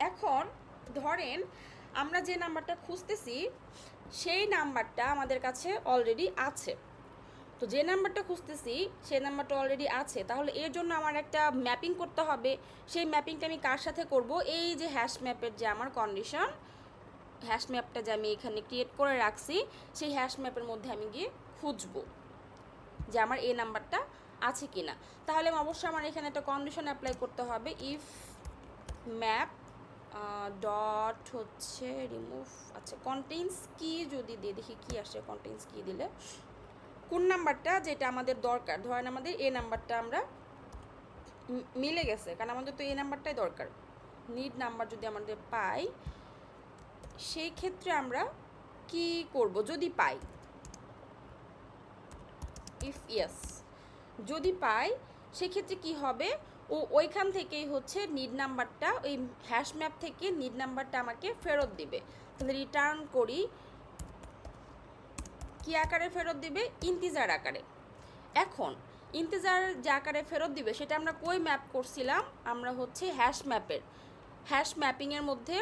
এখন ধরেন আমরা যে নাম্বারটা খুঁজতেছি সেই নাম্বারটা আমাদের কাছে অলরেডি আছে। তো যে নাম্বারটা খুঁজতেছি সেই নাম্বারটা অলরেডি আছে, তাহলে এর জন্য আমার একটা ম্যাপিং করতে হবে। সেই ম্যাপিংটা আমি কার সাথে করব? এই যে হ্যাশ ম্যাপের যে আমার কন্ডিশন, হ্যাশ ম্যাপটা যে আমি এখানে ক্রিয়েট করে রাখছি, সেই হ্যাশ ম্যাপের মধ্যে আমি গিয়ে খুঁজবো যে আমার এই নাম্বারটা আছে কি না। তাহলে অবশ্যই আমার এখানে একটা কন্ডিশন অ্যাপ্লাই করতে হবে, ইফ ম্যাপ ডট হচ্ছে রিমুভ, আচ্ছা কন্টেইনস কি যদি দিয়ে দেখি কি আসে। কন্টেইনস কি দিলে কোন নাম্বারটা যেটা আমাদের দরকার, ধরেন আমাদের এই নাম্বারটা আমরা মিলে গেছে, কারণ আমাদের তো এই নাম্বারটাই দরকার। নিড নাম্বার যদি আমাদের পাই, সেই ক্ষেত্রে আমরা কি করব? যদি পাই, ইফ ইয়েস, যদি পাই সেক্ষেত্রে কি হবে? ওইখান থেকেই হচ্ছে নিড নাম্বারটা, ওই হ্যাশ ম্যাপ থেকে নিড নাম্বারটা আমাকে ফেরত দিবে। তাহলে রিটার্ন করি, কি আকারে ফেরত দিবে? ইন্টিজার আকারে। এখন ইন্টিজার যে আকারে ফেরত দিবে সেটা আমরা কই ম্যাপ করছিলাম? আমরা হচ্ছে হ্যাশ ম্যাপিংয়ের মধ্যে,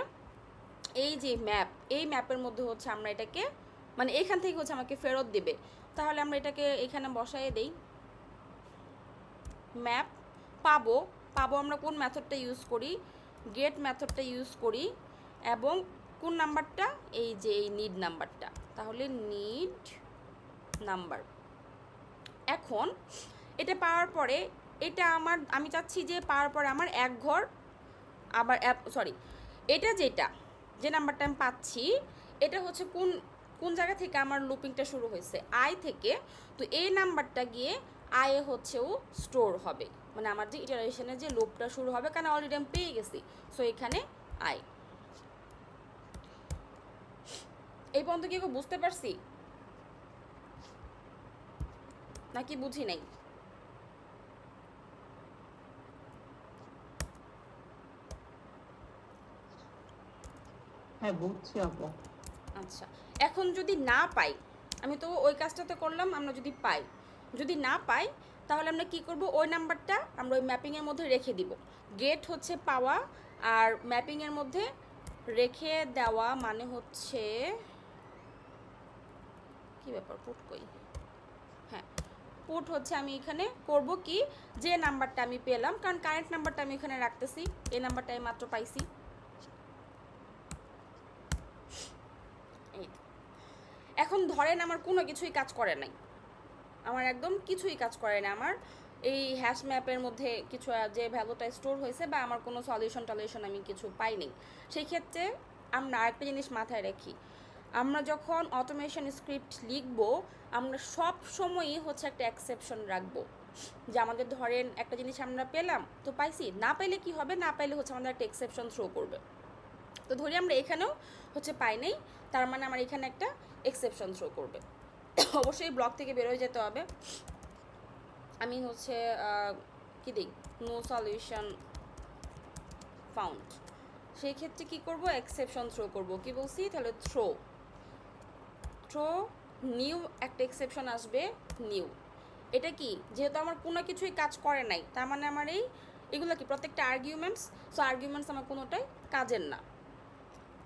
এই যে ম্যাপ, এই ম্যাপের মধ্যে হচ্ছে আমরা এটাকে, মানে এখান থেকে হচ্ছে আমাকে ফেরত দিবে। তাহলে আমরা এটাকে এখানে বসায় দেই, ম্যাপ পাবো আমরা কোন মেথডটা ইউজ করি? গেট মেথডটা ইউজ করি। এবং কোন নাম্বারটা? এই যে এই নিড নাম্বারটা। তাহলে নিড নাম্বার। এখন এটা পাওয়ার পরে, এটা আমি চাচ্ছি যে পাওয়ার পরে আমার এক ঘর আবার এটা যে নাম্বারটা আমি পাচ্ছি, এটা হচ্ছে কোন জায়গা থেকে আমার লুপিংটা শুরু হয়েছে? আই থেকে। তো এই নাম্বারটা গিয়ে আয়ে হচ্ছেও স্টোর হবে, মানে আমার যে ইটারেশনের যে লুপটা শুরু হবে, কারণ অলরেডি আমি পেয়ে গেছি। সো এখানে আই। এই পর্যন্ত কি বুঝতে পারছি নাকি বুঝি নাই? হ্যাঁ বুঝছি আপু। আচ্ছা, এখন যদি না পাই, আমি তো ওই কাজটাতে করলাম, আমরা যদি না পাই তাহলে আমরা কি করব? ওই নাম্বারটা আমরা ওই ম্যাপিংয়ের মধ্যে রেখে দিব। গেট হচ্ছে পাওয়া, আর ম্যাপিংয়ের মধ্যে রেখে দেওয়া মানে হচ্ছে কি ব্যাপার, পুট কই? হ্যাঁ, পুট হচ্ছে আমি এখানে করব কি, যে নাম্বারটা আমি পেলাম, কারণ কারেন্ট নাম্বারটা আমি এখানে রাখতেছি, এই নাম্বারটা আমি মাত্র পাইছি। এই এখন ধরেন আমার কোনো কিছুই কাজ করে নাই, আমার একদম কিছুই কাজ করে না, আমার এই হ্যাশ ম্যাপের মধ্যে কিছু যে ভ্যালুটা স্টোর হয়েছে, বা আমার কোনো সলিউশন আমি কিছু পাইনি। সেই ক্ষেত্রে আমরা আরেকটা জিনিস মাথায় রাখি, আমরা যখন অটোমেশন স্ক্রিপ্ট লিখব, আমরা সব সময়ই হচ্ছে একটা এক্সেপশন রাখবো, যে আমাদের ধরেন একটা জিনিস আমরা পেলাম, তো পাইছি, না পাইলে কি হবে? না পাইলে হচ্ছে আমাদের একটা এক্সেপশন থ্রো করবে। তো ধরি আমরা এখানেও হচ্ছে পাই নাই, তার মানে আমার এখানে একটা এক্সেপশন থ্রো করবে। অবশ্যই ব্লক থেকে বেরোয় যেতে হবে। আমি হচ্ছে কি দিই, নো সলিউশন ফাউন্ড। সেই ক্ষেত্রে কি করব? এক্সেপশন থ্রো করব। কি বলছি? তাহলে থ্রো নিউ একটা এক্সেপশন আসবে, নিউ। এটা কি? যেহেতু আমার কোনো কিছুই কাজ করে নাই, তার মানে আমার এগুলো কি প্রত্যেকটা আর্গুমেন্টস, সো আর্গুমেন্টস আমার কোনোটাই কাজের না।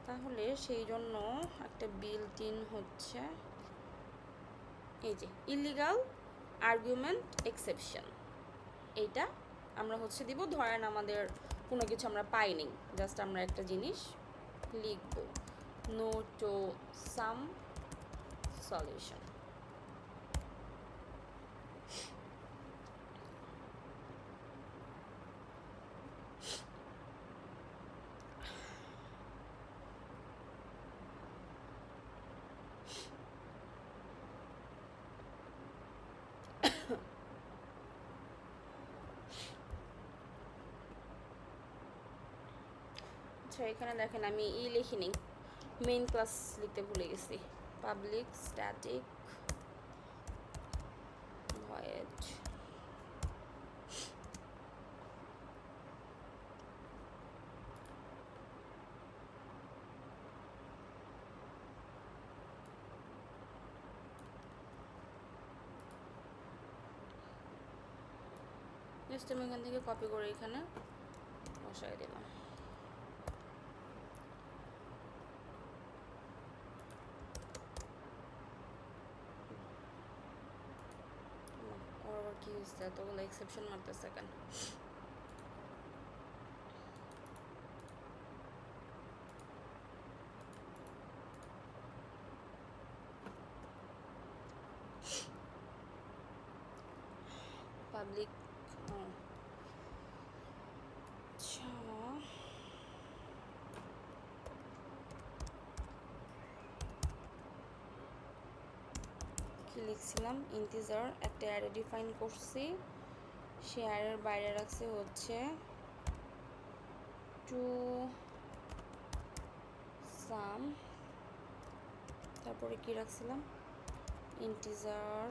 তাহলে সেই জন্য একটা বিল্ট ইন হচ্ছে এই যে ইলিগাল আর্গুমেন্ট এক্সেপশন, এইটা আমরা হচ্ছে দিব। ধরেন আমাদের কোনো কিছু আমরা পাইনি, জাস্ট আমরা একটা জিনিস লিখব, নো টু সাম সলিউশন। আচ্ছা, এখানে দেখেন আমি লিখিনি, মেইন ক্লাস লিখতে ভুলে গেছি। পাবলিক স্ট্যাটিক ভয়েড জাস্ট আমি এখান থেকে কপি করে এখানে বসাই দিলাম। হয়েছে, এতগুলো এক্সেপশন মারতেছে কেন? পাবলিক, আচ্ছা কি লিখছিলাম, ইন্টিজার একটা অ্যারে ডিফাইন করছি, সে অ্যারের বাইরে রাখছে হচ্ছে টু সাম, তারপরে কি রাখছিলাম, ইন্টিজার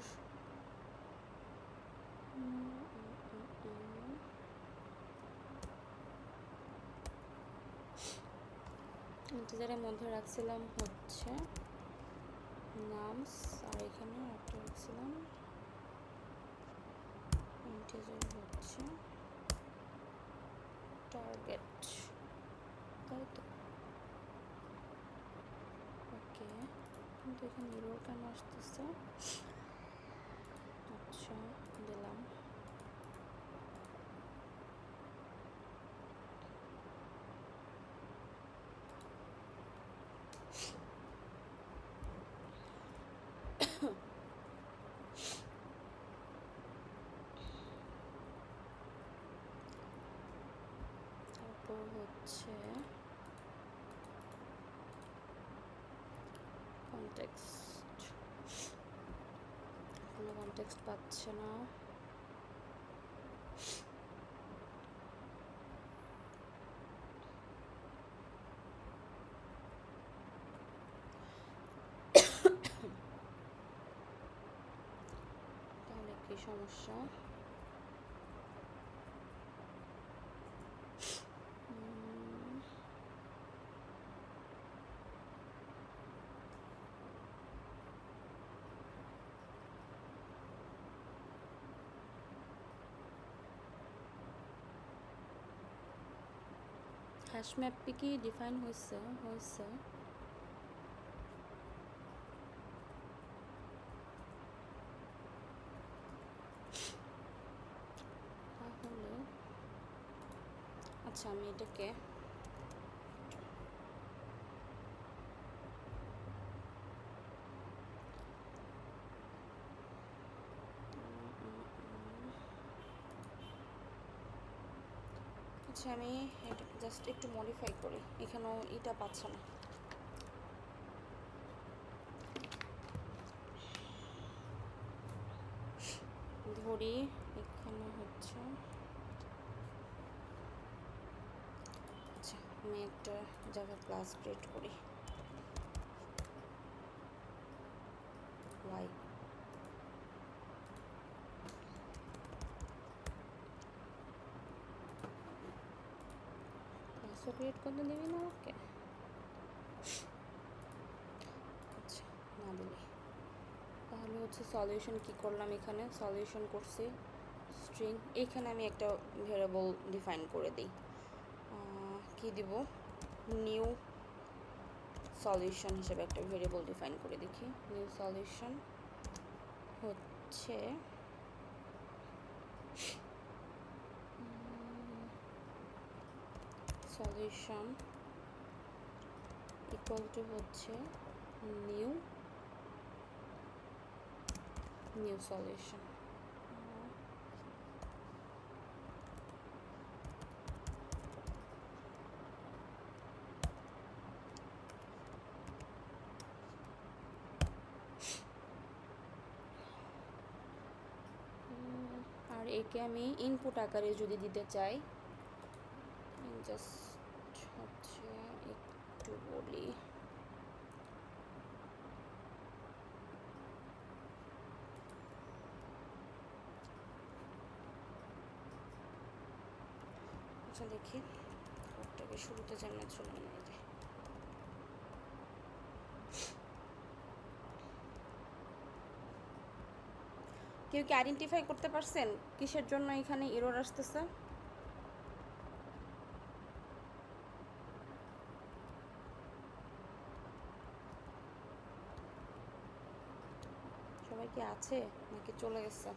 ইন্টিজারের মধ্যে রাখছিলাম হচ্ছে নামস, আর এখানে একটা রাখছিলাম ইন্টিজার হচ্ছে টার্গেট, তাই তো? ওকে, কিন্তু এখানে এরর কেন আসতেছে? আচ্ছা দিলাম। তারপর হচ্ছে কনটেক্সট, কোনো কনটেক্সট পাচ্ছে না। তাহলে কি সমস্যা? হ্যাশ ম্যাপ কি ডিফাইন হয়েছে? হয়েছে। তাহলে আচ্ছা আমি এটাকে আচ্ছা আমি এটা জাস্ট একটু মডিফাই করি, এখানেও এটা পাচ্ছে না। ধরি এখানে হচ্ছে, আচ্ছা আমি একটা জায়গায় ক্লাস ক্রিয়েট করি, ওয়াই ক্লাসও ক্রিয়েট করতে দেবি না আমাকে? আচ্ছা না দিলে তাহলে হচ্ছে সলিউশন কি করলাম, এখানে সলিউশন করছি স্ট্রিং, এখানে আমি একটা ভেরিয়েবল ডিফাইন করে দিই, কি দিব, নিউ সলিউশন হিসেবে একটা ভেরিয়েবল ডিফাইন করে দেখি। নিউ সলিউশন হচ্ছে সলিউশন ইকুয়াল টু হচ্ছে নিউ সলিউশন। আর একে আমি ইনপুট আকারে যদি দিতে চাই, জাস্ট হচ্ছে একটু বলি, আচ্ছা দেখি কোডটাকে শুরুতে যেমন চলে নিয়ে যায়। কেউ কি আইডেন্টিফাই করতে পারছেন কিসের জন্য এখানে এরর আসতেছে? সবাই কি আছে নাকি চলে গেছে?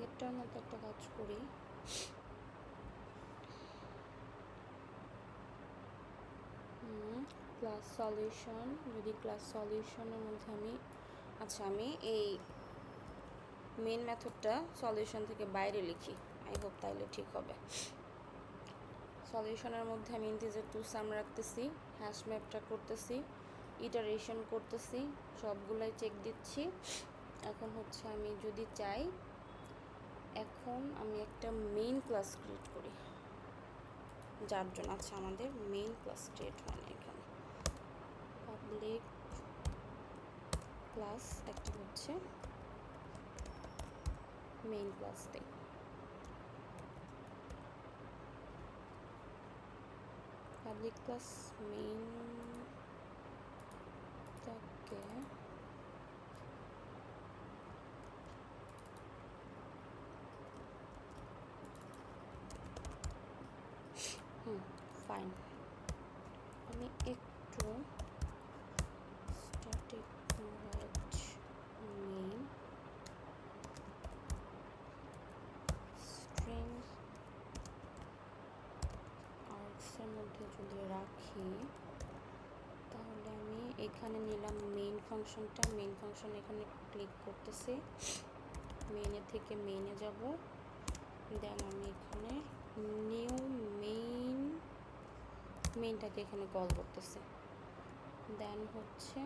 আগেরটার মতো একটা কাজ করি। ক্লাস সলিউশন, যদি ক্লাস সলিউশনের মধ্যে আমি এই মেন মেথডটা সলিউশন থেকে বাইরে লিখি, আই হোপ তাইলে ঠিক হবে। সলিউশনের মধ্যে আমি ইন্টিজার টু সাম রাখতেছি, হ্যাশ ম্যাপটা করতেছি, ইটারেশন করতেছি, সবগুলাই চেক দিচ্ছি। এখন হচ্ছে আমি যদি চাই, এখন আমি একটা মেইন ক্লাস ক্রিয়েট করি যার জন্য আমাদের মেইন ক্লাস ক্রিয়েট হয় না এখানে। পাবলিক ক্লাস একটা হচ্ছে মেইন ক্লাস দেই। পাবলিক ক্লাস মেইন তাকে ফাইন। আমি একটু স্ট্যাটিক ভয়েড মেইন স্ট্রিং আর্কসের মধ্যে যদি রাখি, তাহলে আমি এখানে নিলাম মেইন ফাংশনটা। মেইন ফাংশন এখানে ক্লিক করতেছি, মেইনে থেকে মেইনে যাব, দেন আমি এখানে নিউ মেইনটাকে এখানে কল করতেছি। দেন হচ্ছে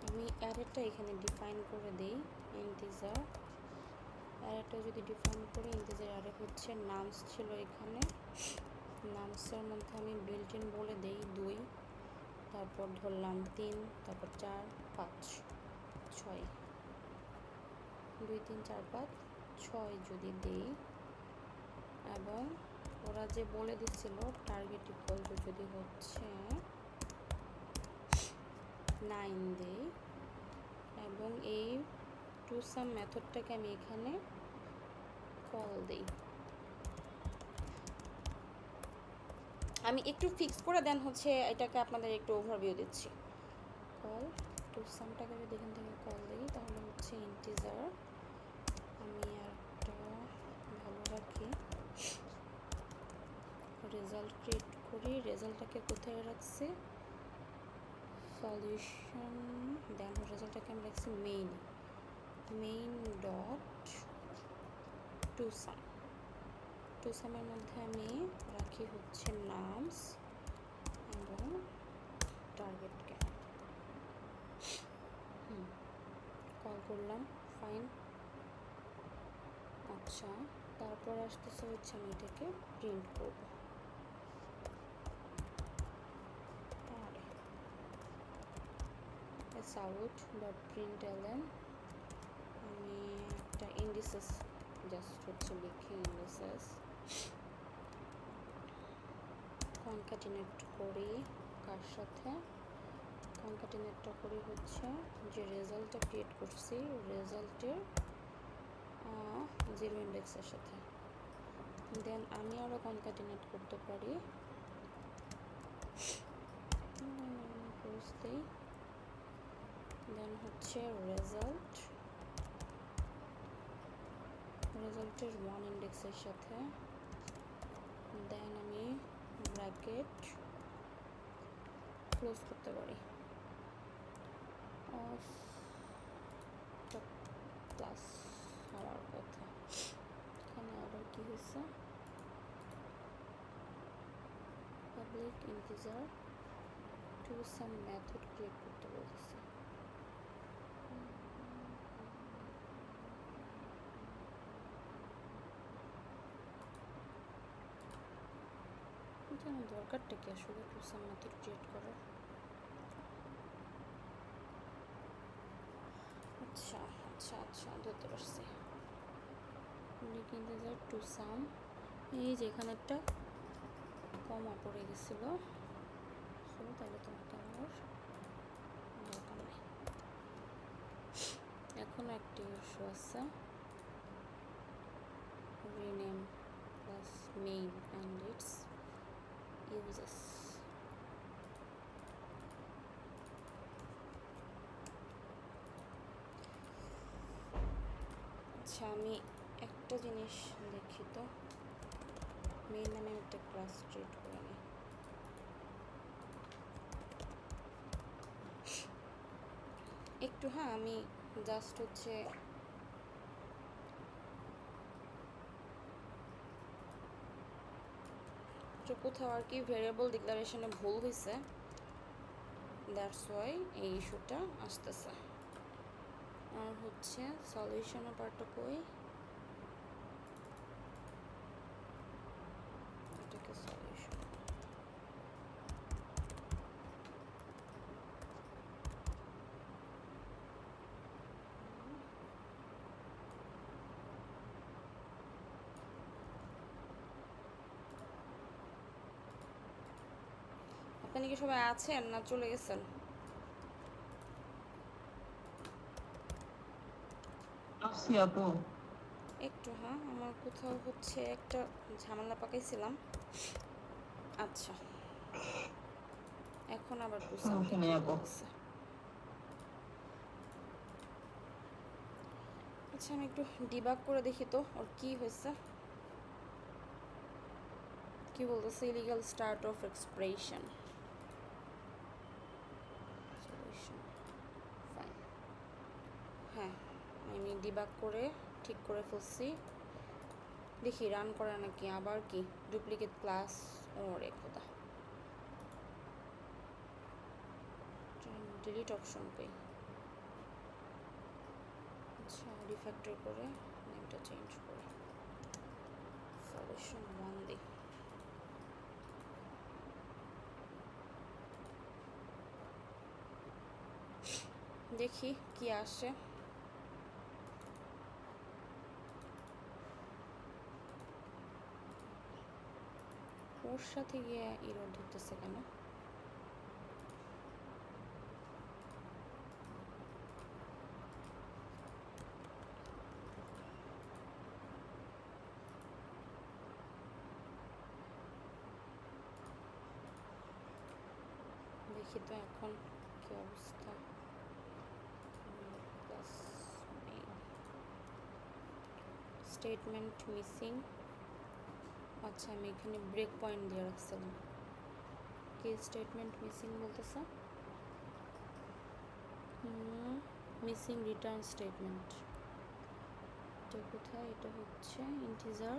আমি অ্যারেটা এখানে ডিফাইন করে দিই, ইন্টিজার অ্যারেটা যদি ডিফাইন করি, ইন্টিজার অ্যারে হচ্ছে নামস ছিল এখানে, নামসের মধ্যে আমি বিল্ট ইন বলে দেই 2, তারপর ধরলাম 3, তারপর 4, 5, 6, 2, 3, 4, 5, 6 যদি দেই, এবং ওরা যে বলে দিচ্ছিল টার্গেট ইকুয়াল টু যদি হচ্ছে 9 দেই, এবং এই টু সাম মেথডটাকে আমি এখানে কল দেই। আমি একটু ফিক্স করে দেন হচ্ছে এটাকে আপনাদের একটু ওভারভিউ দিচ্ছি। কল টু সামটাকে যদি এখান থেকে কল দিই, তাহলে হচ্ছে ইন্টিজার, আমি একটা ভালো রাখি, রেজাল্ট ক্রিয়েট করি। রেজাল্টটাকে কোথায় রাখছি? সলিউশন, দেন রেজাল্টটাকে আমি রাখছি মেইন ডট টু সামের মধ্যে আমি রাখি হচ্ছে নামস এবং টার্গেটকে কল করলাম, ফাইন। আচ্ছা, তারপর আসতেছে হচ্ছে আমি এটাকে প্রিন্ট করব। out.println আমি একটা ইন্ডিসেস জাস্ট হচ্ছে লিখি, ইন্ডিসেস কনক্যাটিনেট করি, কার সাথে কনক্যাটিনেটটা করি হচ্ছে যে রেজাল্টটা ক্রিয়েট করছি রেজাল্টের 0 ইন্ডেক্সের সাথে। দেন আমি আরও কনক্যাটিনেট করতে পারি, দিই, দেন হচ্ছে রেজাল্টের 1 ইন্ডেক্সের সাথে, দেন আমি ব্র্যাকেট ক্লোজ করতে পারি, প্লাস হওয়ার কথা। এখানে আবার কি হয়েছে, public integer to some method create করতে বলতেছে। দরকারটা কি আসলে টু সাম মেথড ক্রিয়েট করার? আচ্ছা আচ্ছা আচ্ছা, ধরতে পারছি। পাবলিক ইন্টিজার টু সাম, এই যে এখানে একটা কমা পড়ে গেছিল, সো তাহলে তোমাকে আমার দরকার নাই। এখনো একটা ইস্যু আছে, rename plus main and its uses. আচ্ছা আমি একটা জিনিস দেখি তো, মেইন নামে একটা ক্লাস ক্রিয়েট করে নিই। একটু হ্যাঁ, আমি জাস্ট হচ্ছে কোথাও আর কি ভেরিয়েবল ডিক্লারেশনে ভুল হয়েছে, দ্যাটস ওয়াই এই ইস্যুটা আসতেছে। আর হচ্ছে সলিউশনের পার্টটা কই, এটাকে সলিউশন। আপনি কি সবাই আছেন না চলে গেছেন? আসছি আপু। একটু হ্যাঁ, আমার কোথাও হচ্ছে একটা ঝামেলা পাকাইছিলাম। আচ্ছা এখন আবার বুঝলাম সমস্যা কি নেই আপু। বলতেছে। আচ্ছা আমি একটু ডিবাগ করে দেখি তো ওর কি হয়েছে। কি বলতেছে, illegal start of expression solution, fine. হ্যাঁ আমি ডিবাগ করে ঠিক করে ফেলছি। দেখি রান করে নাকি, আবার কি ডুপ্লিকেট ক্লাস, ওরে খোদা, ডিলিট অপশন পেই। আচ্ছা রিফ্যাক্টর করে নেমটা চেঞ্জ করে সলিউশন 1 দিই। দেখি কি আসে। ওর সাথে গিয়ে এরর ধরতেছে কেন? দেখি তো এখন কি অবস্থা। Plus statement missing. আচ্ছা আমি এখানে ব্রেক পয়েন্ট দিয়ে রাখছিলাম। কি স্টেটমেন্ট মিসিং বলতেছে? Missing return statement. এটা কোথায়? এটা হচ্ছে ইন্টিজার।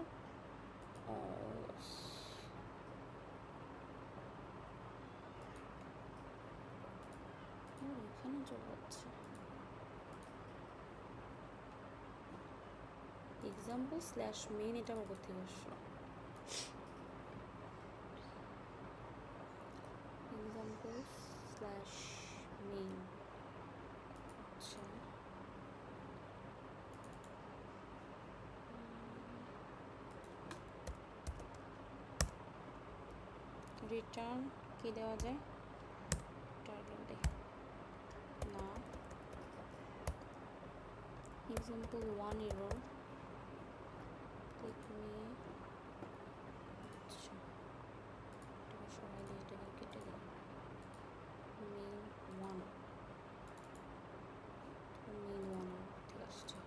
এখানে চলে যাচ্ছে। এক্সাম্পল স্ল্যাশ মেইন, এটা আমার কোথেকে আসলো? এক্সাম্পল স্ল্যাশ মেইন, আচ্ছা রিটার্ন কি দেওয়া যায়? টার্গেট দেই না। Example 1 error take me. আচ্ছা এটাকে সরাই দিই, এটাকে কেটে দিই। মেইন 1, মেইন 1 ঠিক আসছে।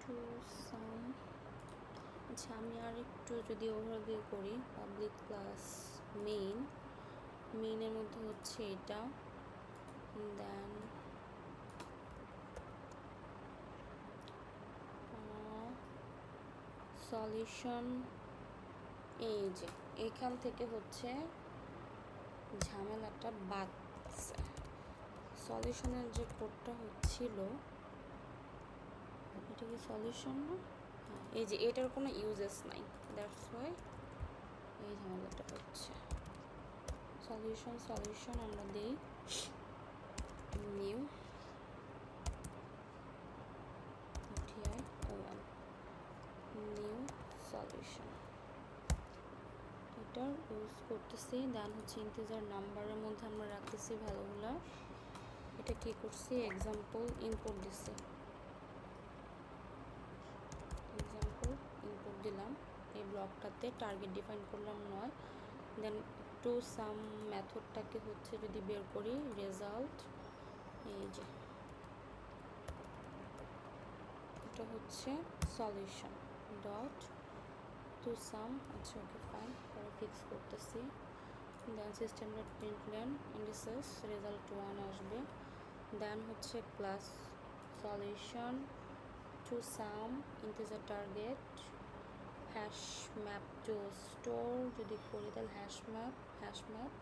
To some. আচ্ছা আমি আর একটু যদি ওভারভিউ করি, পাবলিক ক্লাস মেইন, মেইনের মধ্যে হচ্ছে এটা, দেন সলিউশন। এই যে এইখান থেকে হচ্ছে ঝামেলাটা বাড়ছে। সলিউশনের যে কোডটা হচ্ছিল, এটা কি সলিউশন না? হ্যাঁ এই যে এটার কোনো ইউজেস নাই, দ্যাটস ওয়াই এই ঝামেলাটা হচ্ছে। সলিউশন আমরা দিই নিউ TI01 নিউ সলিউশন, এটার ইউজ করতেছি। দেন হচ্ছে ইন্টিজার নাম্বারের মধ্যে আমরা রাখতেছি ভ্যালুগুলো। এটা কি করছি, এক্সাম্পল ইনপুট দিছি, এক্সাম্পল ইনপুট দিলাম এই ব্লকটাতে। টার্গেট ডিফাইন করলাম 9। দেন টু সাম মেথডটাকে হচ্ছে যদি বের করি রেজাল্ট, এই যে এটা হচ্ছে সলিউশন ডট টু সাম। আচ্ছা ওকে ফাইন, পরে ফিক্স করতেছি। দেন সিস্টেম ডট প্রিন্টলেন ইন্ডিসেস রেজাল্ট 1 আসবে। দেন হচ্ছে class solution to some integer target hash map two store যদি করি তাহলে হ্যাশ ম্যাপ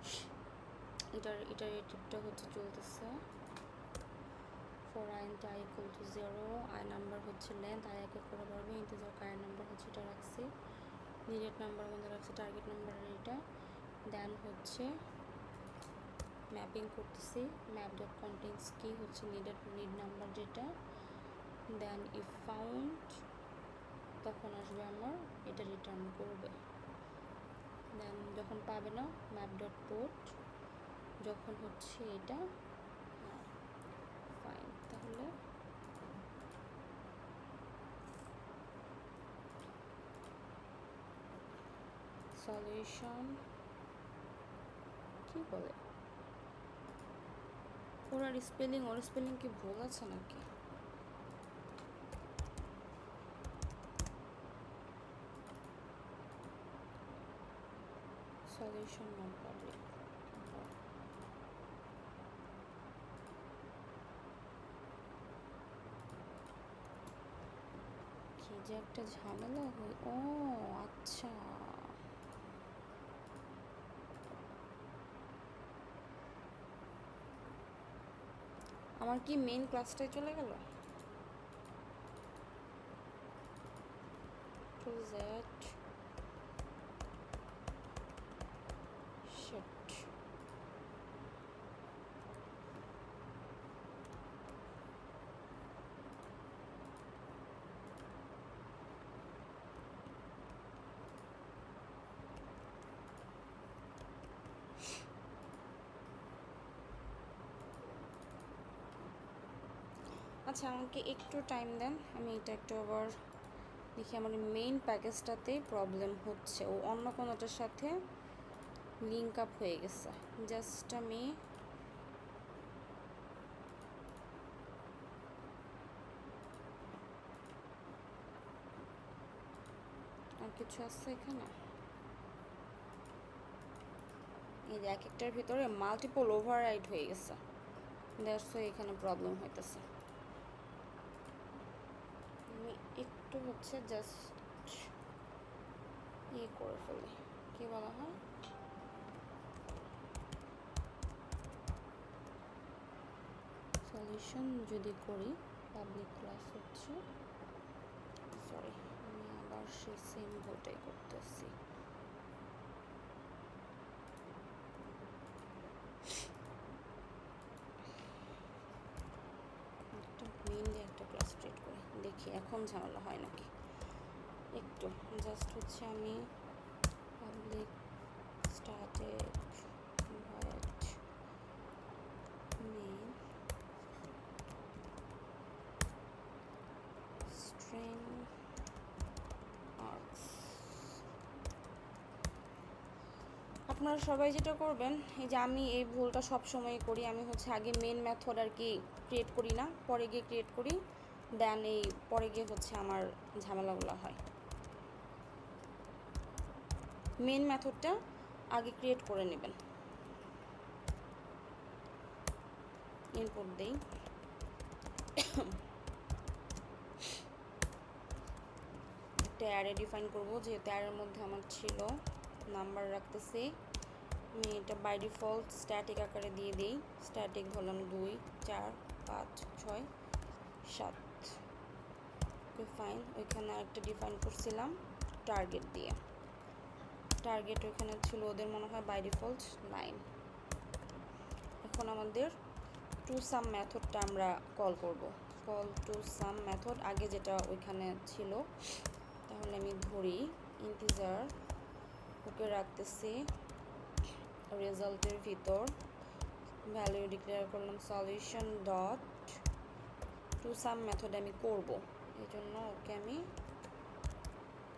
এটার ইটারেটিভটা হচ্ছে চলতেছে। For i int i equal to 0, i number হচ্ছে লেন্থ, i একে করে পারবে ইন্টিজার কারেন্ট নাম্বার হচ্ছে এটা রাখছি, নিডেড নাম্বার মধ্যে রাখছি টার্গেট নাম্বারের এটা। দেন হচ্ছে ম্যাপিং করতেছি, ম্যাপ ডট কন্টেন্টস কি হচ্ছে নিড নাম্বার যেটা। দেন ইফ ফাউন্ড তখন আসবে আমার এটা রিটার্ন করবে। দেন যখন পাবে না ম্যাপ ডট পোর্ট, যখন হচ্ছে এটা ফাইন। তাহলে সলিউশন কি বলে, ওর স্পেলিং কি ভুল আছে নাকি? সলিউশন নট পাবলিক, কি যে একটা ঝামেলা হয়। ও আচ্ছা, আমার কি মেইন ক্লাসটাই চলে গেল? টু জেড শিট, আচ্ছা আমাকে একটু টাইম দেন, আমি এটা একটু আবার দেখি। আমার মেইন প্যাকেজটাতে প্রবলেম হচ্ছে, ও অন্য কোনোটার সাথে লিঙ্ক আপ হয়ে গেছে। জাস্ট আমি আর কিছু আছে এখানে, এই যে এক একটার ভিতরে মাল্টিপল ওভাররাইড হয়ে গেছে, দ্যাটস ওয়াই এখানে প্রবলেম হইতেছে। আমি একটু হচ্ছে জাস্ট করে ফেলি, কি বলা হয়, সলিউশন যদি করি পাবলিক ক্লাস হচ্ছে, সরি আমি আবার সেই সেম ভোটাই করতেছি। মেইনলি একটা ক্লাস ক্রিয়েট করি, দেখি এখন ঝামেলা হয় নাকি। একটু জাস্ট হচ্ছে আমি public started void main string arcs. আপনারা সবাই যেটা করবেন, এই যে আমি এই ভুলটা সব সময় করি, আমি হচ্ছে আগে মেন মেথড আর কি ক্রিয়েট করি না, পরে গিয়ে ক্রিয়েট করি। দেন এই পরে গিয়ে হচ্ছে আমার ঝামেলাগুলো হয়। মেন মেথডটা আগে ক্রিয়েট করে নেবেন। ইনপুট দেই, একটা অ্যারে ডিফাইন করব, যেহেতু অ্যারের মধ্যে আমার ছিল নাম্বার রাখতেছি আমি। এটা বাই ডিফল্ট স্ট্যাটিক আকারে দিয়ে দিই, স্ট্যাটিক ধরলাম 2 4 5 6 7। Okay fine. ওইখানে আরেকটা ডিফাইন করছিলাম টার্গেট দিয়ে, টার্গেট ওইখানে ছিল ওদের মনে হয় বাই ডিফল্ট 9। এখন আমাদের টু সাম মেথডটা আমরা কল করব। কল টু সাম মেথড আগে যেটা ওইখানে ছিল, তাহলে আমি ধরি ইন্টিজার ওকে রাখতেছি রেজাল্টের ভিতর, ভ্যালু ডিক্লেয়ার করলাম solution dot to some method আমি করব, এই জন্য ওকে আমি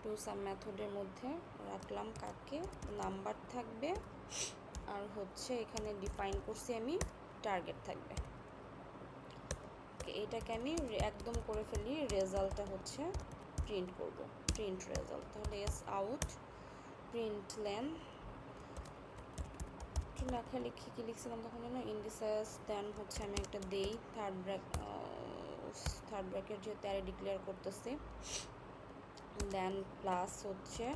টু সাম মেথডের মধ্যে রাখলাম কাকে, নাম্বার থাকবে আর হচ্ছে এখানে ডিফাইন করছি আমি টার্গেট থাকবে। এটাকে আমি একদম করে ফেলি, রেজাল্টটা হচ্ছে প্রিন্ট করব, প্রিন্ট রেজাল্ট। তাহলে এস আউট প্রিন্ট লেন লেখালেখি কি লিখছিলাম তখন যেন ইন্ডিসেস, দেন হচ্ছে আমি একটা দেই থার্ড ব্র্যাকেট যেহেতু অ্যারে ডিক্লেয়ার করতেছি, দেন প্লাস হচ্ছে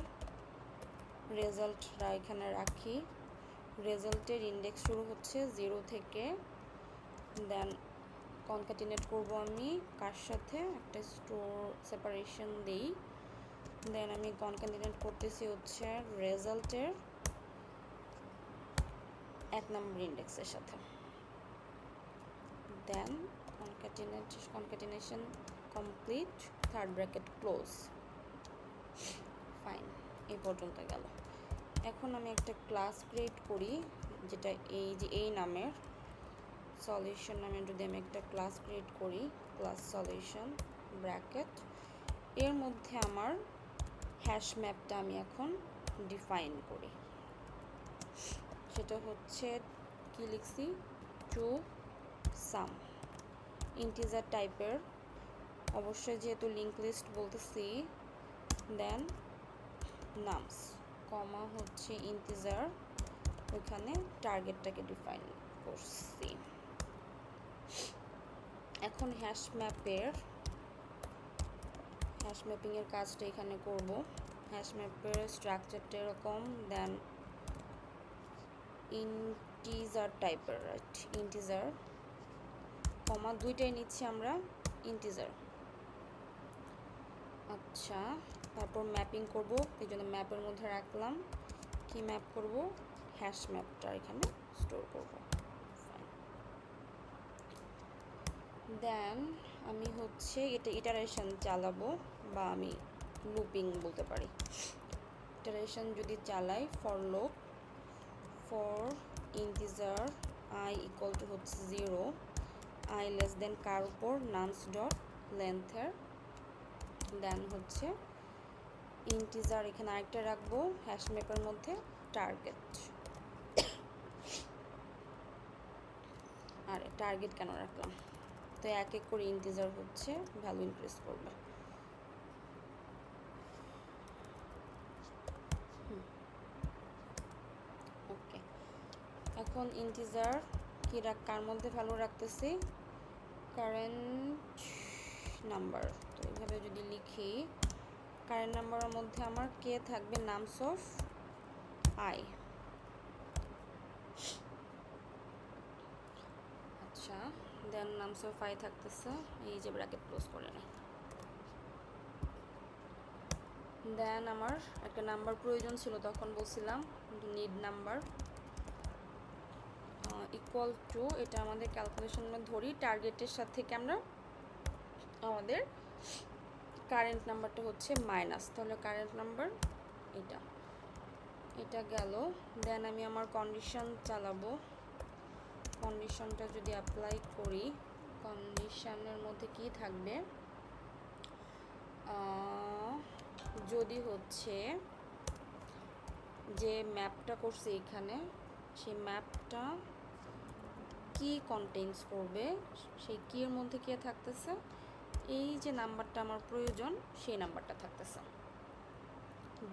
রেজাল্টটা এখানে রাখি, রেজাল্টের ইন্ডেক্স শুরু হচ্ছে 0 থেকে, দেন কনক্যাটিনেট করব আমি কার সাথে, একটা স্টোর সেপারেশন দেই, দেন আমি কনক্যাটিনেট করতেছি হচ্ছে রেজাল্টের 1 নম্বর ইন্ডেক্সের সাথে, then concatenation complete, third bracket close, fine, এই পর্যন্ত গেল। এখন আমি একটা ক্লাস ক্রিয়েট করি, যেটা এই যে এই নামের সলিউশন নামে যদি আমি একটা ক্লাস ক্রিয়েট করি, ক্লাস সলিউশন ব্র্যাকেট, এর মধ্যে আমার হ্যাশ ম্যাপটা আমি এখন ডিফাইন করি, সেটা হচ্ছে কি লিখছি, টু সাম ইন্টিজার টাইপের, অবশ্যই যেহেতু লিঙ্ক লিস্ট বলতেছি, দেন নামস কমা হচ্ছে ইন্টিজার, ওইখানে টার্গেটটাকে ডিফাইন করছি। এখন হ্যাশ ম্যাপিংয়ের কাজটা এখানে করব। হ্যাশ ম্যাপের স্ট্রাকচারটা এরকম, দেন ইন্টিজার টাইপের, রাইট, ইন্টিজার কমা দুইটাই নিচ্ছি আমরা ইন্টিজার। আচ্ছা, তারপর ম্যাপিং করব, এই জন্য ম্যাপের মধ্যে রাখলাম, কি ম্যাপ করব, হ্যাশ ম্যাপটা এখানে স্টোর করব। দেন আমি হচ্ছে এটা ইটারেশন চালাবো, বা আমি লুপিং বলতে পারি। ইটারেশন যদি চালাই, for loop for integer I equal to হচ্ছে 0, আই লেস দেন কার উপর নামস ডট লেন্থের, দেন হচ্ছে ইন্টিজার এখানে আরেকটা রাখবো হ্যাশ ম্যাপের মধ্যে টার্গেট, আর টার্গেট কেন রাখলাম, তো এক এক করে ইন্টিজার হচ্ছে ভ্যালু ইনক্রিজ করবে। ওকে, এখন ইন্টিজার কি কার মধ্যে ভ্যালু রাখতেছি, কারেন্ট নাম্বার, তো এইভাবে যদি লিখি, কারেন্ট নাম্বারের মধ্যে আমার কে থাকবে, নামস অফ আই। আচ্ছা, দেন নামস অফ আই থাকতেছে, এই যে ব্র্যাকেট ক্লোজ করে নেই। দেন আমার একটা নাম্বার প্রয়োজন ছিল, তখন বলছিলাম নিড নাম্বার ইকুয়াল টু, এটা আমাদের ক্যালকুলেশনে ধরি টার্গেটের সাথে থেকে আমরা আমাদের কারেন্ট নাম্বারটা হচ্ছে মাইনাস, তাহলে কারেন্ট নাম্বার এটা গেল। দেন আমি আমার কন্ডিশন চালাবো, কন্ডিশনটা যদি অ্যাপ্লাই করি, কন্ডিশনের মধ্যে কি থাকবে, যদি হচ্ছে যে ম্যাপটা করছে এখানে, সেই ম্যাপটা কি কন্টেইনস করবে, সেই কির মধ্যে কে থাকতেছে, এই যে নাম্বারটা আমার প্রয়োজন সেই নাম্বারটা থাকতেছে।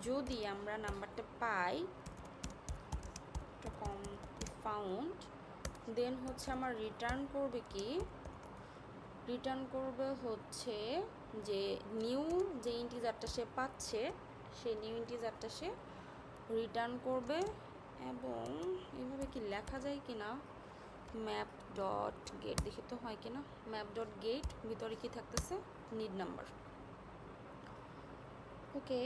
যদি আমরা নাম্বারটা পাই, ফাউন্ড, দেন হচ্ছে আমার রিটার্ন করবে কি, রিটার্ন করবে হচ্ছে যে নিউ যে ইন্টিজারটা সে পাচ্ছে, সেই নিউ ইন্টিজারটা সে রিটার্ন করবে। এবং এভাবে কি লেখা যায় কি না, ম্যাপ ডট গেট, দেখি তো হয় কি না, ম্যাপ ডট গেট ভিতরে কি থাকতেছে, নিড নাম্বার। ওকে,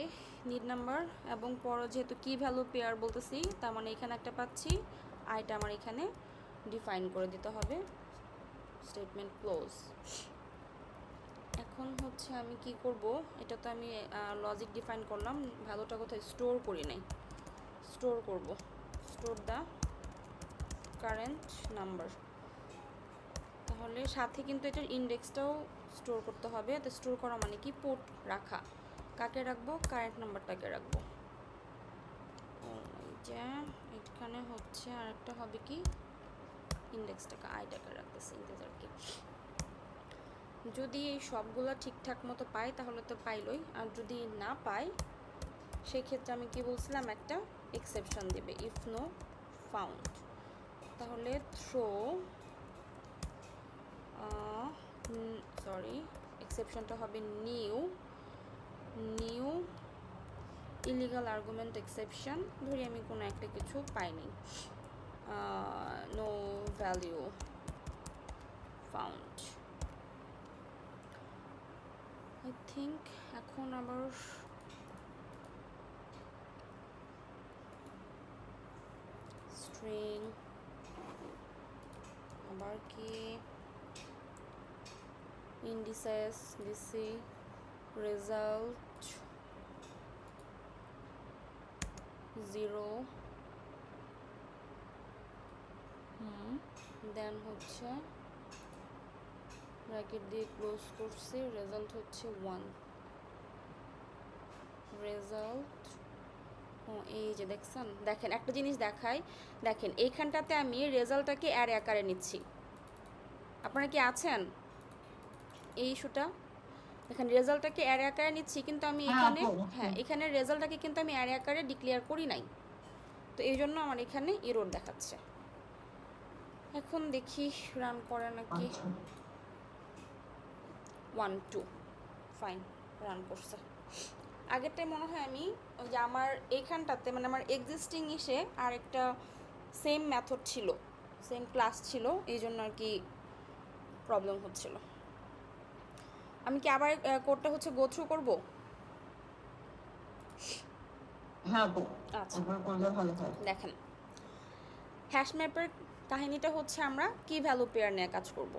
নিড নাম্বার, এবং পরে যেহেতু কি ভ্যালু পেয়ার বলতেছি, তার মানে এখানে একটা পাচ্ছি, আইটা আমার এখানে ডিফাইন করে দিতে হবে, স্টেটমেন্ট ক্লোজ। এখন হচ্ছে আমি কি করব, এটা তো আমি লজিক ডিফাইন করলাম, ভ্যালুটা কোথায় স্টোর করি নাই, স্টোর করব, স্টোর দ্য কারেন্ট নাম্বার। তাহলে সাথে কিন্তু এটার ইন্ডেক্সটাও স্টোর করতে হবে। তো স্টোর করা মানে কি, পুট রাখা, কাকে রাখবো, কারেন্ট নাম্বারটাকে রাখবো। এই যে এখানে হচ্ছে আরেকটা হবে কি, ইন্ডেক্সটাকে আইটাকে রাখতেছে, ইন্টিজারকে। যদি এই সবগুলো ঠিকঠাক মতো পাই তাহলে তো পাইলই, আর যদি না পাই সেই ক্ষেত্রে আমি কি বলছিলাম, একটা এক্সেপশন দেবে, ইফ নো ফাউন্ড। তাহলে থ্রো সরি, এক্সেপশনটা হবে নিউ ইলিগাল আর্গুমেন্ট এক্সেপশন। ধরি আমি কোনো একটা কিছু পাইনি, no value found. I think এখন আবার স্ট্রিং, আবার কি indices দিছি, result 0, দেন হচ্ছে ব্র্যাকেট দিয়ে ক্লোজ করছি, রেজাল্ট হচ্ছে 1, রেজাল্ট। এই যে দেখছেন, দেখেন একটা জিনিস দেখাই, দেখেন এইখানটাতে আমি রেজাল্টটাকে অ্যারে আকারে নিচ্ছি, আপনারা কি আছেন এই ইস্যুটা? দেখেন রেজাল্টটাকে অ্যারে আকারে নিচ্ছি, কিন্তু আমি এখানে এখানে রেজাল্টটাকে কিন্তু আমি অ্যারে আকারে ডিক্লেয়ার করি নাই, তো এই জন্য আমার এখানে এরর দেখাচ্ছে। এখন দেখি রান করে নাকি। 1 2 ফাইন, রান করছে। আগেরটাই মনে হয় আমি ওই যে আমার এইখানটাতে মানে আমার এক্সিস্টিং ইসে আর একটা সেম মেথড ছিল, সেম ক্লাস ছিল, এই জন্য আর কি প্রবলেম হচ্ছিল। আমি কি আবার কোডটা হচ্ছে গো থ্রু করব? হ্যাঁ, আচ্ছা, ভালো হয়। দেখেন হ্যাশ ম্যাপের কাহিনীটা হচ্ছে আমরা কি ভ্যালু পেয়ার নিয়ে কাজ করব।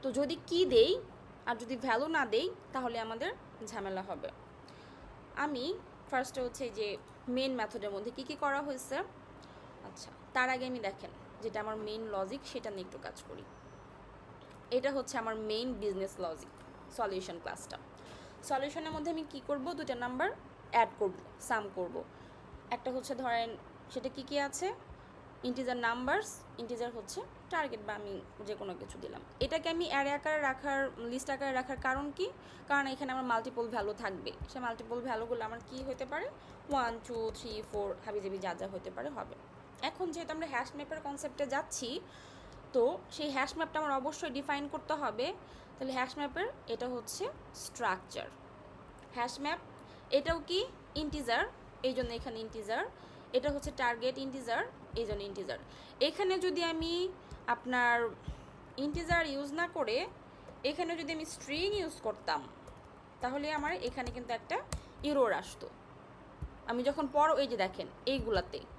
তো যদি কি দেই আর যদি ভ্যালু না দেই তাহলে আমাদের ঝামেলা হবে। আমি ফার্স্টে হচ্ছে যে মেইন মেথডের মধ্যে কি কি করা হয়েছে, আচ্ছা তার আগে আমি দেখেন যেটা আমার মেইন লজিক সেটা নিয়ে একটু কাজ করি। এটা হচ্ছে আমার মেইন বিজনেস লজিক, সলিউশন ক্লাসটা। সলিউশনের মধ্যে আমি কি করব, দুটো নাম্বার অ্যাড করব, সাম করব। একটা হচ্ছে ধরেন সেটা কি কি আছে, ইন্টিজার নাম্বারস, ইন্টিজার হচ্ছে টার্গেট বা আমি যে কোনো কিছু দিলাম। এটাকে আমি অ্যারে আকারে রাখার, লিস্ট আকারে রাখার কারণ কি, কারণ এখানে আমার মাল্টিপল ভ্যালু থাকবে, সে মাল্টিপল ভ্যালুগুলো আমার কি হতে পারে, 1 2 3 4 হাবিজাবি যা যা হতে পারে হবে। এখন যেহেতু আমরা হ্যাশ ম্যাপের কনসেপ্টে যাচ্ছি, তো সেই হ্যাশ ম্যাপটা আমার অবশ্যই ডিফাইন করতে হবে। তাহলে হ্যাশ ম্যাপের এটা হচ্ছে স্ট্রাকচার। হ্যাশ ম্যাপ এটাও কি ইন্টিজার, এই জন্য এখানে ইন্টিজার। এটা হচ্ছে টার্গেট ইন্টিজার, এই জন্য ইন্টিজার। এখানে যদি আমি আপনার ইন্টিজার ইউজ না করে এখানে যদি আমি স্ট্রিং ইউজ করতাম তাহলে আমার এখানে কিন্তু একটা ইরর আসতো। আমি যখন পড়ো এই যে দেখেন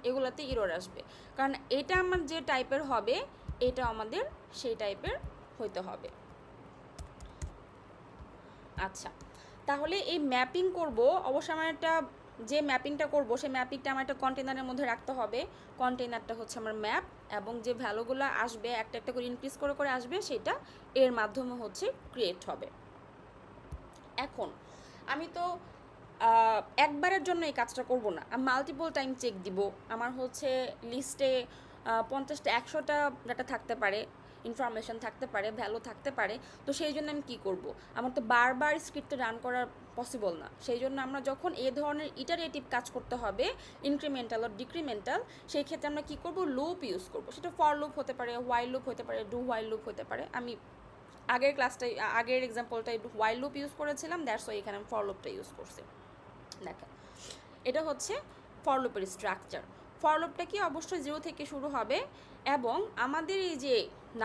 এগুলাতে ইরর আসবে, কারণ এটা আমার যে টাইপের হবে এটা আমাদের সেই টাইপের হইতে হবে। আচ্ছা, তাহলে এই ম্যাপিং করব, অবশ্যই আমার একটা যে ম্যাপিংটা করব সেই ম্যাপিংটা আমার একটা কন্টেনারের মধ্যে রাখতে হবে। কন্টেনারটা হচ্ছে আমার ম্যাপ, এবং যে ভ্যালুগুলো আসবে একটা একটা করে ইনক্রিজ করে করে আসবে সেটা এর মাধ্যমে হচ্ছে ক্রিয়েট হবে। এখন আমি তো একবারের জন্য এই কাজটা করব না, আমি মাল্টিপল টাইম চেক দিব। আমার হচ্ছে লিস্টে 50টা 100টা ডাটা থাকতে পারে, ইনফরমেশন থাকতে পারে, ভ্যালু থাকতে পারে। তো সেই জন্য আমি কী করব, আমার তো বারবার স্ক্রিপ্টে রান করা পসিবল না। সেই জন্য আমরা যখন এই ধরনের ইটারেটিভ কাজ করতে হবে, ইনক্রিমেন্টাল আর ডিক্রিমেন্টাল, সেই ক্ষেত্রে আমরা কী করব, লুপ ইউজ করব। সেটা ফর লুপ হতে পারে, হোয়াইল লুপ হতে পারে, ডু হোয়াইল লুপ হতে পারে। আমি আগের ক্লাসটাই আগের এক্সাম্পলটাই হোয়াইল লুপ ইউজ করেছিলাম, দ্যাটস ওয়াই এখানে আমি ফর লুপটা ইউজ করছি। দেখেন এটা হচ্ছে ফর লুপের স্ট্রাকচার। ফর লুপটা কি অবশ্যই 0 থেকে শুরু হবে, এবং আমাদের এই যে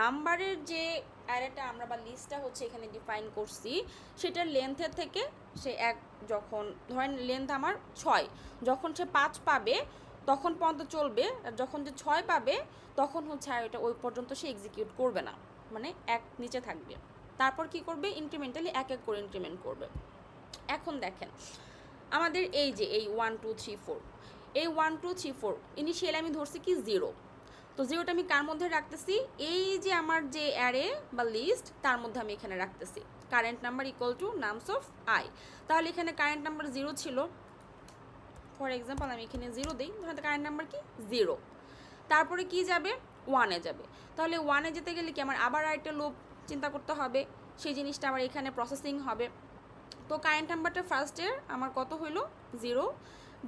নাম্বারের যে অ্যারেটা আমরা বা লিস্টটা হচ্ছে এখানে ডিফাইন করছি সেটার লেন্থের থেকে সে যখন ধরেন লেন্থ আমার 6, যখন সে 5 পাবে তখন পর্যন্ত চলবে। আর যখন যে 6 পাবে তখন হচ্ছে আর এটা ওই পর্যন্ত সে এক্সিকিউট করবে না, মানে 1 নিচে থাকবে। তারপর কি করবে, ইনক্রিমেন্টালি এক এক করে ইনক্রিমেন্ট করবে। এখন দেখেন আমাদের এই যে এই 1 2 3 4, এই 1 2 3 4 ইনিশিয়ালি আমি ধরছি কি 0। তো 0টা আমি কার মধ্যে রাখতেছি, এই যে আমার যে অ্যারে বা লিস্ট তার মধ্যে আমি এখানে রাখতেছি। Current number equal to nums of I. তাহলে এখানে কারেন্ট নাম্বার 0 ছিল, ফর এক্সাম্পল আমি এখানে 0 দিই, তাহলে কারেন্ট নাম্বার কি 0। তারপরে কি যাবে, 1-এ যাবে। তাহলে 1-এ যেতে গেলে কি আমার আবার আরেকটা লুপ চিন্তা করতে হবে, সেই জিনিসটা আবার এখানে প্রসেসিং হবে। তো কারেন্ট নাম্বারটা ফার্স্টের আমার কত হইলো 0।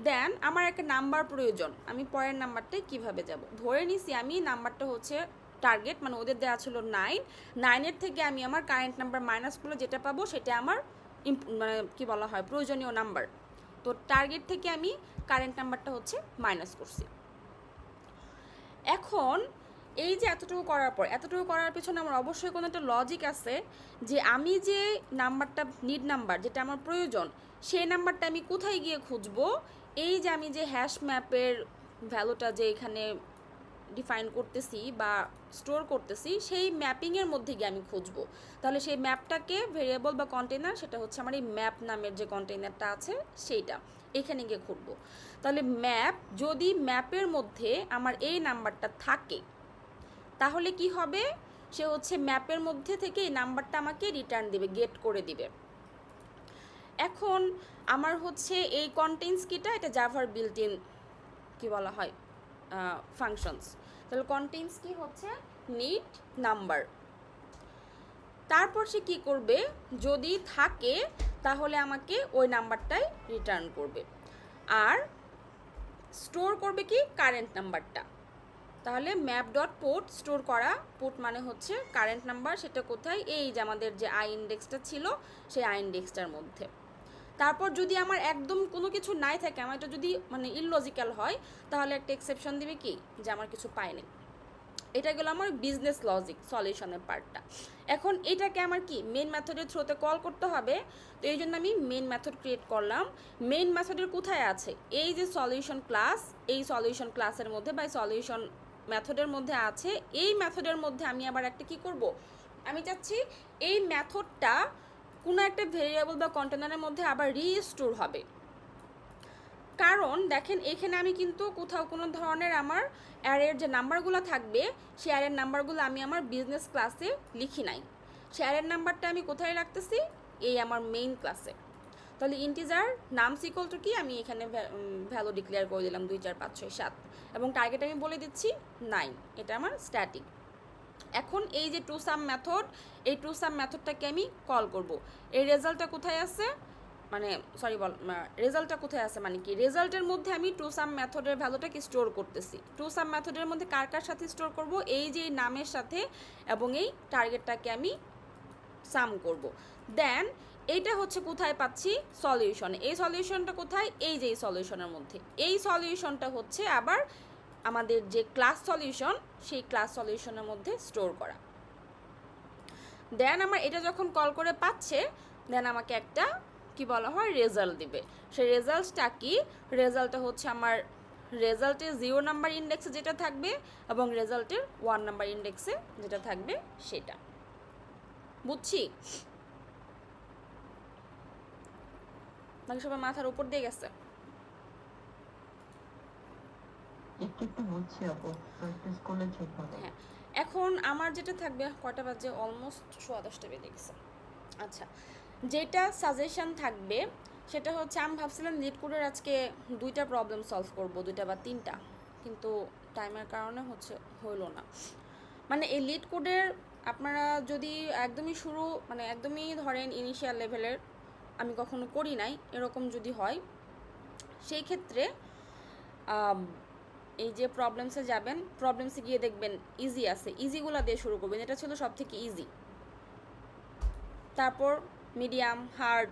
দেন আমার একটা নাম্বার প্রয়োজন, আমি পরের নাম্বারটায় কিভাবে যাব, ধরে নিছি আমি নাম্বারটা হচ্ছে টার্গেট, মানে ওদের দেওয়া ছিল 9, 9-এর থেকে আমি আমার কারেন্ট নাম্বার মাইনাস করলে যেটা পাবো সেটা আমার মানে কি বলা হয় প্রয়োজনীয় নাম্বার। তো টার্গেট থেকে আমি কারেন্ট নাম্বারটা হচ্ছে মাইনাস করছি। এখন এই যে এতটুকু করার পিছনে আমার অবশ্যই কোনো একটা লজিক আছে, যে আমি যে নাম্বারটা নিড নাম্বার যেটা আমার প্রয়োজন সেই নাম্বারটা আমি কোথায় গিয়ে খুঁজবো, এই যে আমি যে হ্যাশ ম্যাপের ভ্যালুটা যে এখানে ডিফাইন করতেছি বা স্টোর করতেছি সেই ম্যাপিংয়ের মধ্যে গিয়ে আমি খুঁজবো। তাহলে সেই ম্যাপটাকে ভেরিয়েবল বা কন্টেনার, সেটা হচ্ছে আমার এই ম্যাপ নামের যে কন্টেনারটা আছে সেইটা, এখানে গিয়ে খুঁজবো। তাহলে ম্যাপ, যদি ম্যাপের মধ্যে আমার এই নাম্বারটা থাকে তাহলে কি হবে, সে হচ্ছে ম্যাপের মধ্যে থেকে এই নাম্বারটা আমাকে রিটার্ন দিবে, গেট করে দিবে। এখন আমার হচ্ছে এই কন্টেন্টস কিটা, এটা জাভার বিল্ট ইন কি বলা হয় ফাংশনস। তাহলে কন্টেন্টস কি হচ্ছে নিড নাম্বার। তারপর সে কি করবে, যদি থাকে তাহলে আমাকে ওই নাম্বারটাই রিটার্ন করবে, আর স্টোর করবে কি কারেন্ট নাম্বারটা। তাহলে ম্যাপ ডট পোর্ট স্টোর করা, পোর্ট মানে হচ্ছে কারেন্ট নাম্বার, সেটা কোথায়, এই যে আমাদের যে আই ইন্ডেক্সটা ছিল সেই আই ইন্ডেক্সটার মধ্যে। তারপর যদি আমার একদম কোনো কিছু নাই থাকে, আমার এটা যদি মানে ইললজিক্যাল হয়, তাহলে একটা এক্সেপশন দিবে কি, যে আমার কিছু পায়নি। এটা গেল আমার বিজনেস লজিক সলিউশনের পার্টটা। এখন এটাকে আমার কি মেইন মেথডের থ্রুতে কল করতে হবে। তো এই জন্য আমি মেইন মেথড ক্রিয়েট করলাম। মেইন মেথডের কোথায় আছে, এই যে সলিউশন ক্লাস, এই সলিউশন ক্লাসের মধ্যে বা সলিউশন মেথডের মধ্যে আছে। এই মেথডের মধ্যে আমি আবার একটা কি করব, আমি চাচ্ছি এই মেথডটা কোনো একটা ভেরিয়েবল বা কন্টেনারের মধ্যে আবার রিস্টোর হবে। কারণ দেখেন এখানে আমি কিন্তু কোথাও কোনো ধরনের আমার অ্যারের যে নাম্বারগুলো থাকবে সেই অ্যারের নাম্বারগুলো আমি আমার বিজনেস ক্লাসে লিখি নাই, সেই অ্যারের নাম্বারটা আমি কোথায় রাখতেছি, এই আমার মেইন ক্লাসে। তাহলে ইন্টিজার নাম ইকুয়াল টু কি, আমি এখানে ভ্যালু ডিক্লেয়ার করে দিলাম 2 4 5 6 7, এবং টার্গেট আমি বলে দিচ্ছি 9, এটা আমার স্ট্যাটিক। এখন এই যে টু সাম মেথড, এই টু সাম মেথডটাকে আমি কল করব। এই রেজাল্টটা কোথায় আছে, মানে সরি রেজাল্টটা কোথায় আছে, মানে কি রেজাল্টের মধ্যে আমি টু সাম মেথডের ভ্যালুটাকে স্টোর করতেছি। টু সাম মেথডের মধ্যে কার কার সাথে স্টোর করব, এই যে নামের সাথে, এবং এই টার্গেটটাকে আমি সাম করব। দেন এইটা হচ্ছে কোথায় পাচ্ছি, সলিউশনে। এই সলিউশনটা কোথায়, এই যে এই সলিউশনের মধ্যে। এই সলিউশনটা হচ্ছে আবার আমাদের যে ক্লাস সলিউশন, সেই ক্লাস সলিউশনের মধ্যে স্টোর করা। দেন আমার এটা যখন কল করে পাচ্ছে, দেন আমাকে একটা কি বলা হয় রেজাল্ট দিবে। সেই রেজাল্টটা কি, রেজাল্টটা হচ্ছে আমার রেজাল্টের 0 নাম্বার ইন্ডেক্সে যেটা থাকবে এবং রেজাল্টের 1 নাম্বার ইন্ডেক্সে যেটা থাকবে সেটা। বুঝছি, নাকি সবার মাথার উপর দিয়ে গেছে? একটু বুঝছি আপু, প্র্যাকটিস করলে ঠিক হবে। হ্যাঁ, এখন আমার যেটা থাকবে, কয়টা বাজে, অলমোস্ট 10:15 বেজে গেছে। আচ্ছা, যেটা সাজেশন থাকবে সেটা হচ্ছে আমি ভাবছিলাম লিড কোডের আজকে 2টা প্রবলেম সলভ করব, 2টা বা 3টা, কিন্তু টাইমের কারণে হচ্ছে হইল না। মানে এই লিড কোডের আপনারা যদি একদমই শুরু, মানে একদমই ধরেন ইনিশিয়াল লেভেলের, আমি কখনো করি নাই, এরকম যদি হয়, সেই ক্ষেত্রে এই যে প্রবলেমসে যাবেন, প্রবলেমসে গিয়ে দেখবেন ইজি আছে, ইজিগুলো দিয়ে শুরু করবেন, এটা ছিল সব থেকে ইজি। তারপর মিডিয়াম, হার্ড,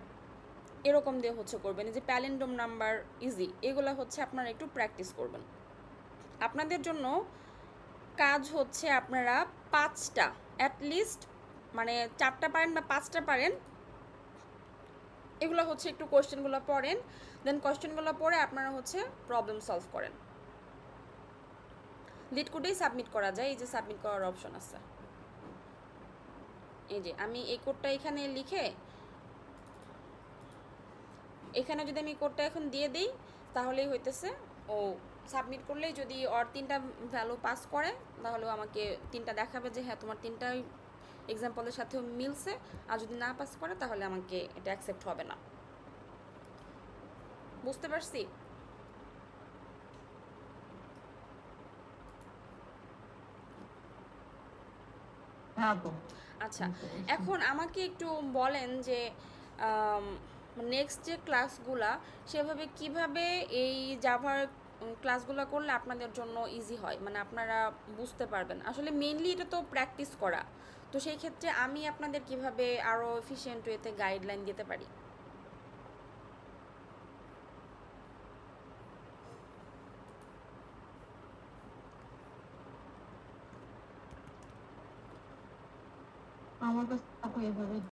এরকম দিয়ে হচ্ছে করবেন। এই যে প্যালিন্ড্রোম নাম্বার, ইজি, এগুলো হচ্ছে আপনারা একটু প্র্যাকটিস করবেন। আপনাদের জন্য কাজ হচ্ছে আপনারা 5টা অ্যাটলিস্ট, মানে 4টা পারেন বা 5টা পারেন, এগুলো হচ্ছে একটু কোয়েশ্চেনগুলো পড়েন, দেন কোয়েশ্চেনগুলো পড়ে আপনারা হচ্ছে প্রবলেম সলভ করেন। লিড কোডেই সাবমিট করা যায়, এই যে সাবমিট করার অপশন আছে, এই যে আমি এই কোডটা এখানে লিখে এখানে যদি আমি কোডটা এখন দিয়ে দিই তাহলেই হইতেছে, ও সাবমিট করলেই যদি ওর 3টা ভ্যালু পাস করে তাহলেও আমাকে 3টা দেখাবে যে হ্যাঁ তোমার 3টাই এক্সাম্পলের সাথেও মিলছে, আর যদি না পাস করে তাহলে আমাকে এটা অ্যাকসেপ্ট হবে না। বুঝতে পারছি? হ্যাঁ আপু, আচ্ছা, বুঝতে পারছি। এখন আমাকে একটু বলেন যে নেক্সট যে ক্লাসগুলা সেভাবে কিভাবে এই জাভার ক্লাসগুলো করলে আপনাদের জন্য ইজি হয়, মানে আপনারা বুঝতে পারবেন। আসলে মেইনলি এটা তো প্র্যাকটিস করা, তো সেই ক্ষেত্রে আমি আপনাদের কিভাবে আরও এফিশিয়েন্ট ওয়েতে গাইডলাইন দিতে পারি? আমার কাছে আপু এভাবে